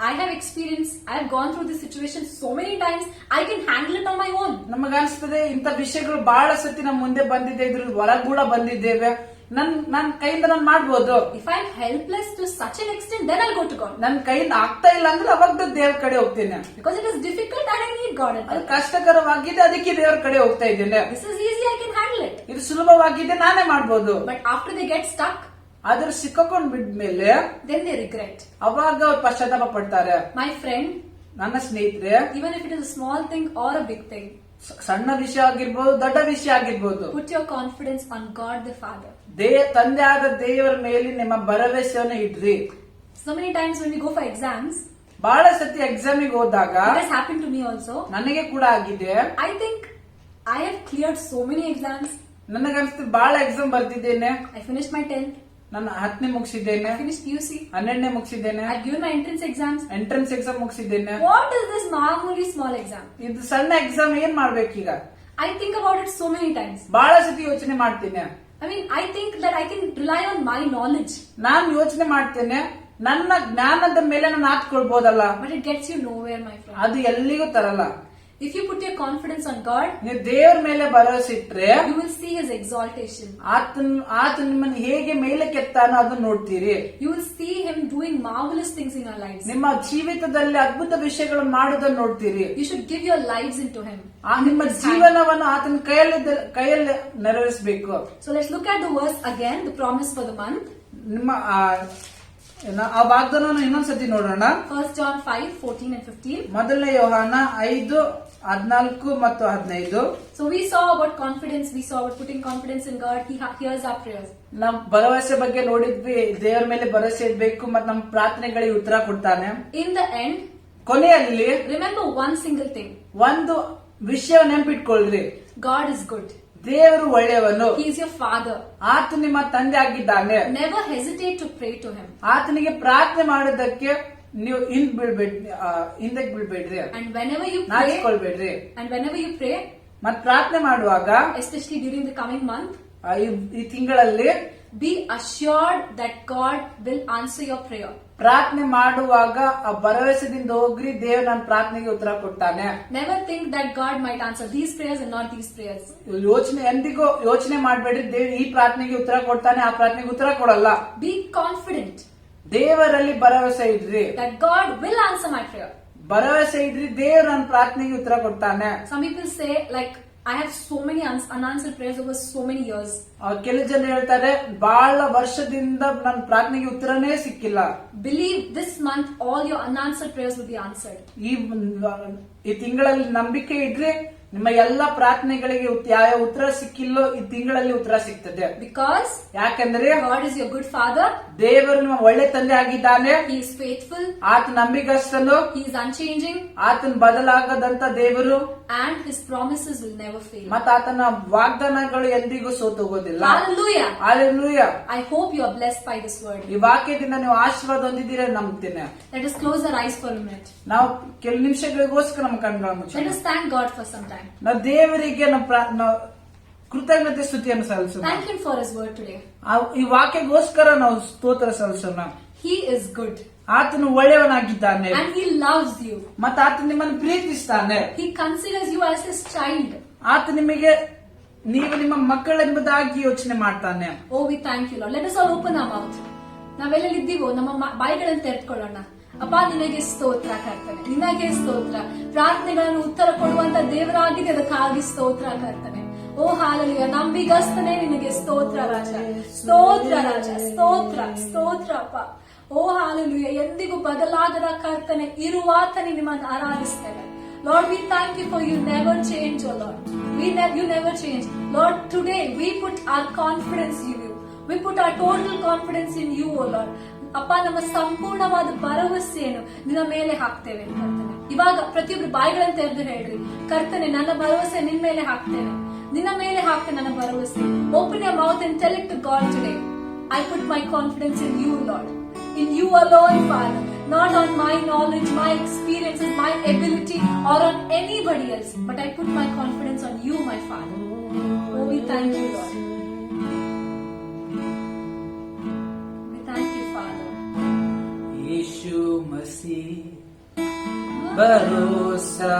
I have experience, I have gone through this situation so many times, I can handle it on my own. ನಮಗನ್ಸ್ತದೆ ಇಂಥ ವಿಷಯಗಳು ಬಹಳ ಸತಿ ನಮ್ಮ ಮುಂದೆ ಬಂದಿದೆ, ಇದ್ರ ಹೊರಗೂಡ ಬಂದಿದ್ದೇವೆ, ನನ್ ಕೈಯಿಂದ ನಾನು ಮಾಡ್ಬೋದು. If I'm helpless to such an extent, then I'll go to God. ನನ್ ಕೈಯಿಂದ ಆಗ್ತಾ ಇಲ್ಲ ಅಂದ್ರೆ ಅವಾಗ ದೇವ್ರ ಕಡೆ ಹೋಗ್ತೇನೆ. Because it is difficult and I need God. ಅದು ಕಷ್ಟಕರವಾಗಿದೆ, ಅದಕ್ಕೆ ದೇವ್ರ ಕಡೆ ಹೋಗ್ತಾ ಇದ್ದೇನೆ. This is easy, I can handle it. ಇದು ಸುಲಭವಾಗಿದೆ, ನಾನೇ ಮಾಡ್ಬೋದು. But after they get stuck, ಅದ್ರ ಸಿಕ್ಕಾಕೊಂಡ್ ಬಿದ್ಮೇಲೆ then they regret. ಅವಾಗ ಅವ್ರು ಪಶ್ಚಾತ್ತಾಪ ಪಡ್ತಾರೆ. My friend, ನನ್ನ ಸ್ನೇಹಿತರೆ, even if it is a small thing or a big thing, ಸಣ್ಣ ವಿಷಯ ಆಗಿರ್ಬೋದು, ದೊಡ್ಡ ವಿಷಯ ಆಗಿರ್ಬೋದು, put your confidence on God the Father. ತಂದೆ ಆದ ದೇವರ ಮೇಲೆ ನಿಮ್ಮ ಭರವಸೆಯನ್ನು ಇಡ್ರಿ. So many times when we go for exams, ಬಹಳ ಸತಿ ಎಕ್ಸಾಮಿಗೆ ಹೋದಾಗ, it has happened to me also. ನನಗೆ ಕೂಡ ಆಗಿದೆ. I think I have cleared so many exams. ನನಗನ್ಸುತ್ತೆ ಬಹಳ ಎಕ್ಸಾಮ್ ಬರ್ತಿದ್ದೇನೆ. I finished my 10th. ನಾನು 10ನೇ ಮುಗಿಸಿದ್ದೇನೆ. I finished PUC. 12ನೇ ಮುಗಿಸಿದ್ದೇನೆ. I've given my entrance exams. Entrance exam ಮುಗಿಸಿದ್ದೇನೆ. What is this marmuli small exam? ಇದು ಸಣ್ಣ ಎಕ್ಸಾಮ್ ಏನ್ ಮಾಡ್ಬೇಕೀಗ? I think about it so many times. ಬಹಳ ಸತಿ ಯೋಚನೆ ಮಾಡ್ತೇನೆ. I mean, I think that I can rely on my knowledge. ನಾನು ಯೋಚನೆ ಮಾಡ್ತೇನೆ, ನನ್ನ ಜ್ಞಾನದ ಮೇಲೆ ನಾನು ಹಾತ್ಕೊಳ್ಬಹುದಲ್ಲ. But it gets you nowhere, my friend. ಅದು ಎಲ್ಲಿಗೂ ತರಲ್ಲ. If you put your confidence on God, ನೀವು ದೇವರ ಮೇಲೆ ಭರವಸೆ ಇಟ್ರೆ, you will see His exaltation. ಆತ ನಿಮ್ಮನ್ನು ಹೇಗೆ ಮೇಲೆ ಕೆತ್ತಾನೋ ಅದನ್ನ ನೋಡ್ತೀರಿ. You will see Him doing marvelous things in your lives. ನಿಮ್ಮ ಜೀವಿತದಲ್ಲಿ ಅದ್ಭುತ ವಿಷಯಗಳು ಮಾಡೋದನ್ನ ನೋಡ್ತೀರಿ. You should give your lives into Him. ನಿಮ್ಮ ಜೀವನವನ್ನು ಆತನ ಕೈಯಲ್ಲಿ ನೆರವೇರಿಸಬೇಕು. So let's look at the verse again, the promise for the month. ನಿಮ್ಮ ಆ ವಾಗ್ದಾನವನ್ನು ಇನ್ನೊಂದ್ಸತಿ ನೋಡೋಣ. 1 John 5:14 and 15. ಮೊದಲನೇ ಯೋಹಾನ 5:14 ಮತ್ತು 15. So we saw about confidence, we saw about putting confidence in God. He hears our prayers. ನಾವು ಭರವಸೆ ಬಗ್ಗೆ ನೋಡಿದ್ವಿ, ದೇವರ ಮೇಲೆ ಭರವಸೆ ಇಡಬೇಕು ಮತ್ತು ನಮ್ಮ ಪ್ರಾರ್ಥನೆಗಳಿಗೆ ಉತ್ತರ ಕೊಡ್ತಾನೆ. In the end, ಕೊನೆಯಲ್ಲಿ remember one single thing. ಒಂದು ವಿಷಯ ನೆನಪಿಟ್ಕೊಳ್ರಿ, God is good. ದೇವರು ಒಳ್ಳೆಯವನು. He is your father. ಆತ ನಿಮ್ಮ ತಂದೆ ಆಗಿದ್ದಾನೆ. Never hesitate to pray to him. ಆತನಿಗೆ ಪ್ರಾರ್ಥನೆ ಮಾಡೋದಕ್ಕೆ ನೀವು ಹಿಂದಕ್ಕೆ ಬೀಳ್ಬೇಡ್ರಿ. And whenever you pray, ನಾಚಿಕೊಳ್ಬೇಡ್ರಿ. and whenever you pray, ಮತ್ ಪ್ರಾರ್ಥನೆ ಮಾಡುವಾಗ, especially during the coming month, ಈ ತಿಂಗಳಲ್ಲಿ be assured that God will answer your prayer. ಪ್ರಾರ್ಥನೆ ಮಾಡುವಾಗ ಆ ಭರವಸೆದಿಂದ ಹೋಗ್ರಿ, ದೇವ್ರು ನನ್ನ ಪ್ರಾರ್ಥನೆಗೆ ಉತ್ತರ ಕೊಡ್ತಾನೆ. Never think that God might answer these prayers and not these prayers. ಎಂದಿಗೂ ಯೋಚನೆ ಮಾಡಬೇಡ್ರಿ, ದೇವ್ರು ಈ ಪ್ರಾರ್ಥನೆಗೆ ಉತ್ತರ ಕೊಡ್ತಾನೆ, ಆ ಪ್ರಾರ್ಥನೆಗೆ ಉತ್ತರ ಕೊಡಲ್ಲ. Be confident ದೇವರಲ್ಲಿ ಭರವಸೆ ಇಡ್ರಿ, that God will answer my prayer. ಭರವಸೆ ಇಡ್ರಿ, ದೇವ್ರು ನನ್ನ ಪ್ರಾರ್ಥನೆಗೆ ಉತ್ತರ ಕೊಡ್ತಾನೆ. Some people say, like, I have so many unanswered prayers over so many years. ಕೆಲವು ಜನ ಹೇಳ್ತಾರೆ, ಬಹಳ ವರ್ಷದಿಂದ ನನ್ನ ಪ್ರಾರ್ಥನೆಗೆ ಉತ್ತರನೇ ಸಿಕ್ಕಿಲ್ಲ. Believe this month all your unanswered prayers will be answered. ಈ ತಿಂಗಳಲ್ಲಿ ನಂಬಿಕೆ ಇಡ್ರಿ, ನಿಮ್ಮ ಎಲ್ಲಾ ಪ್ರಾರ್ಥನೆಗಳಿಗೆ ಯಾವ ಉತ್ತರ ಸಿಕ್ಕಿಲ್ಲೋ ಈ ತಿಂಗಳಲ್ಲಿ ಉತ್ತರ ಸಿಗ್ತದೆ. Because ಯಾಕಂದ್ರೆ God is your good father. ದೇವರು ನಿಮ್ಮ ಒಳ್ಳೆ ತಂದೆ ಆಗಿದ್ದಾನೆ. He is faithful. ಆತ ನಂಬಿಗಸ್ತನು. He is unchanging. ಆತನ ಬದಲಾಗದಂತ ದೇವರು. And His promises will never fail. ಮತ್ತು ಆತನ ವಾಗ್ದಾನಗಳು ಎಂದಿಗೂ ಸೋತೋಗೋದಿಲ್ಲ. Hallelujah. Hallelujah. I hope you are blessed by this word. ಈ ವಾಕ್ಯದಿಂದ ನೀವು ಆಶೀರ್ವಾದ ಹೊಂದಿದ್ದೀರಾ ನಂಬ್ತೇನೆ. Let us close our eyes for a minute. ನಾವು ಕೆಲವು ನಿಮಿಷಗಳಿಗೋಸ್ಕರ ನಮ್ಮ ಕಣ್ಗಳ ಮುಚ್ಚೋಣ. Let us thank God for some time. ನಾವು ದೇವರಿಗೆ ನಾವು ಕೃತಜ್ಞತೆ ಸ್ತುತಿಯನ್ನು ಸಲ್ಲಿಸೋಣ. Thank Him for His word today. ಈ ವಾಕ್ಯಗೋಸ್ಕರ ನಾವು ಸ್ತೋತ್ರ ಸಲ್ಲಿಸೋಣ. He is good. ಆತನು ಒಳ್ಳೆಯವನಾಗಿದ್ದಾನೆ. And He loves you. ಮತ್ತು ಆತ ನಿಮ್ಮನ್ನು ಪ್ರೀತಿಸ್ತಾನೆ. He considers you as His child. ಆತ ನಿಮಗೆ ನೀವು ನಿಮ್ಮ ಮಕ್ಕಳೆಂಬುದಾಗಿ ಯೋಚನೆ ಮಾಡ್ತಾನೆ. Oh, we thank you, Lord. Let us all open our mouth. ನಾವೆಲ್ಲ ಇದ್ದೀವೋ ನಮ್ಮ ಬಾಯಿಗಳನ್ನು ತೆರೆದುಕೊಳ್ಳೋಣ. ಅಪ್ಪ, ನಿನಗೆ ಸ್ತೋತ್ರ ಕರ್ತನೆ, ನಿನಗೆ ಸ್ತೋತ್ರ. ಪ್ರಾರ್ಥನೆಗಳನ್ನು ಉತ್ತರ ಕೊಡುವಂತ ದೇವರಾಗಿದೆ, ಅದಕ್ಕಾಗಿ ಸ್ತೋತ್ರ ಕರ್ತನೆ. ಓ ಹಾಲೆಲೂಯಾ, ನಂಬಿಗಸ್ತನೇ ನಿನಗೆ ಸ್ತೋತ್ರ ರಾಜ, ಸ್ತೋತ್ರ ರಾಜ, ಸ್ತೋತ್ರ ಸ್ತೋತ್ರ ಅಪ್ಪ. ಓ ಹಾಲೆಲೂಯಾ, ಎಂದಿಗೂ ಬದಲಾಗದ ಕರ್ತನೆ ಇರುವಾತನೇ ನಿಮ್ಮನ್ನು ಆರಾಧಿಸ್ತೇವೆ. Lord, we thank you for you never change, oh Lord. You never change. Lord, today we put our confidence in you. We put our total confidence in you, oh Lord. ಅಪ್ಪ, ನಮ್ಮ ಸಂಪೂರ್ಣವಾದ ಭರವಸೆಯನ್ನು ನಿನ್ನ ಮೇಲೆ ಹಾಕ್ತೇವೆ ಕರ್ತನೆ. ಇವಾಗ ಪ್ರತಿಯೊಬ್ರು ಬಾಯಿಗಳನ್ನು ತೆರೆದು ಹೇಳ್ರಿ, ಕರ್ತನೆ ನನ್ನ ಭರವಸೆ ನಿನ್ನ ಮೇಲೆ ಹಾಕ್ತೇನೆ, ನಿನ್ನ ಮೇಲೆ ಹಾಕ್ತೇನೆ ನನ್ನ ಭರವಸೆ. Open your mouth and tell it to God today. I put my confidence in you, Lord. In you alone, Father. Not on my knowledge, my experiences, my ability, or on anybody else. But I put my confidence on you, my Father. Oh, we thank you, Lord. We thank you, Father. यीशु मसीह भरोसा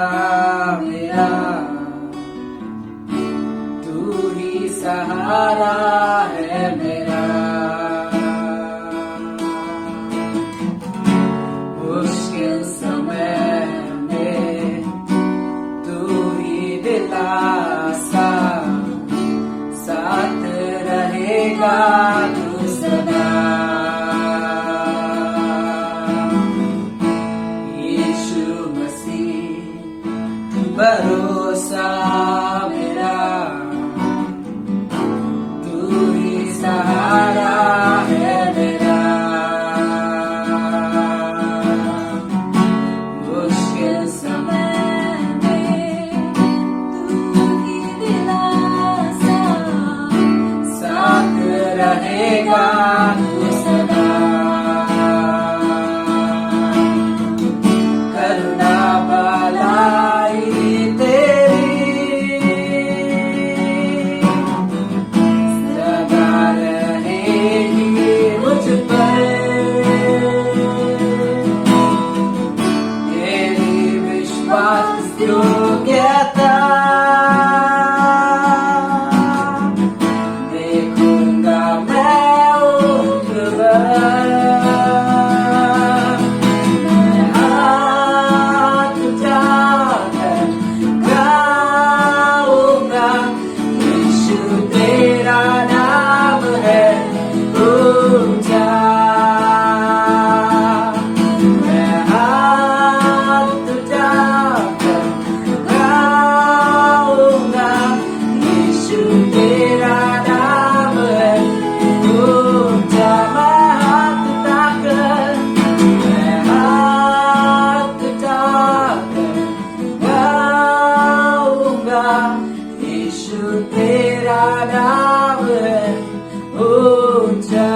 मेरा, तू ही सहारा है मेरा. मुश्किल समय में तू ही दिलासा, साथ रहेगा तू सदा. यीशु मसीह भरोसा मेरा, तू ही सहारा है मेरा. मुश्किल समय में तू ही दिलासा, साथ रहेगा तू सदा. करुणा भलाई तेरी सदा रहेगी मुझ पर. तेरी विश्वास योग्यता देखूंगा मैं उम्र भर. मैं हाथ उठाकर गाऊंगा, यीशु तेरा नाम है ऊंचा. मैं हाथ उठाकर गाऊंगा, यीशु तेरा नाम है ऊंचा. मैं हाथ उठाकर गाऊंगा, यीशु तेरा नाम है ऊंचा.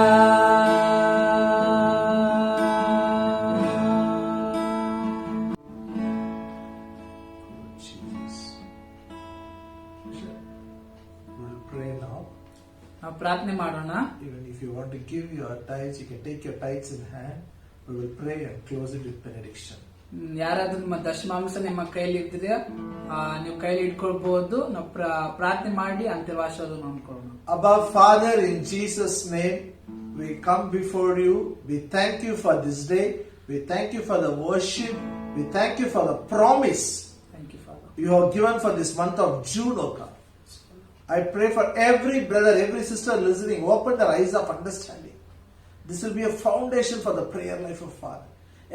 Jesus. We'll pray now. ನಾವು ಪ್ರಾರ್ಥನೆ ಮಾಡೋಣ. Even if you want to give your tithes, you can take your tithes in hand. We will pray and close it with benediction. ಯಾರಾದ್ರೂ ನಿಮ್ಮ ದಶಮಾಂಶ ನಿಮ್ಮ ಕೈಲಿ ಇದ್ರೆ ನೀವು ಕೈಲಿ ಇಟ್ಕೊಳ್ಬಹುದು. ನಾವು ಪ್ರಾರ್ಥನೆ ಮಾಡಿ ಅಂತ್ಯವಾಸವನ್ನು ಅನ್ಕೊಳ್ಳೋಣ. Abba Father, in Jesus' name, we come before you. We thank you for this day. We thank you for the worship. We thank you for the promise thank you Father. you have given for this month of June, O God. I pray for every brother, every sister listening, open their eyes of understanding. This will be a foundation for the prayer life of Father.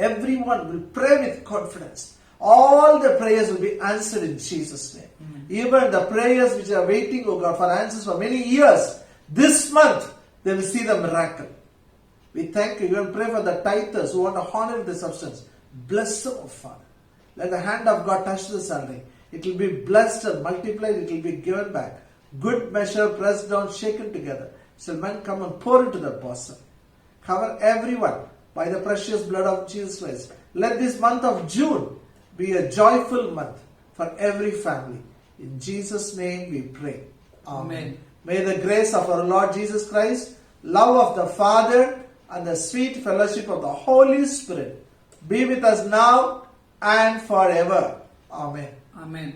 Everyone will pray with confidence. All the prayers will be answered in Jesus' name. Even the prayers which are waiting, oh God, for answers for many years, this month they will see the miracle. We thank you. You will pray for the tithers who want to honor the substance. Bless them, oh Father. Let the hand of God touch the salary. It will be blessed and multiplied. It will be given back. Good measure, pressed down, shaken together. Shall men come and pour into the bosom. Cover everyone by the precious blood of Jesus Christ. Let this month of June be a joyful month for every family. In Jesus' name we pray. Amen. May the grace of our Lord Jesus Christ, love of the Father, and the sweet fellowship of the Holy Spirit be with us now and forever. Amen. Amen.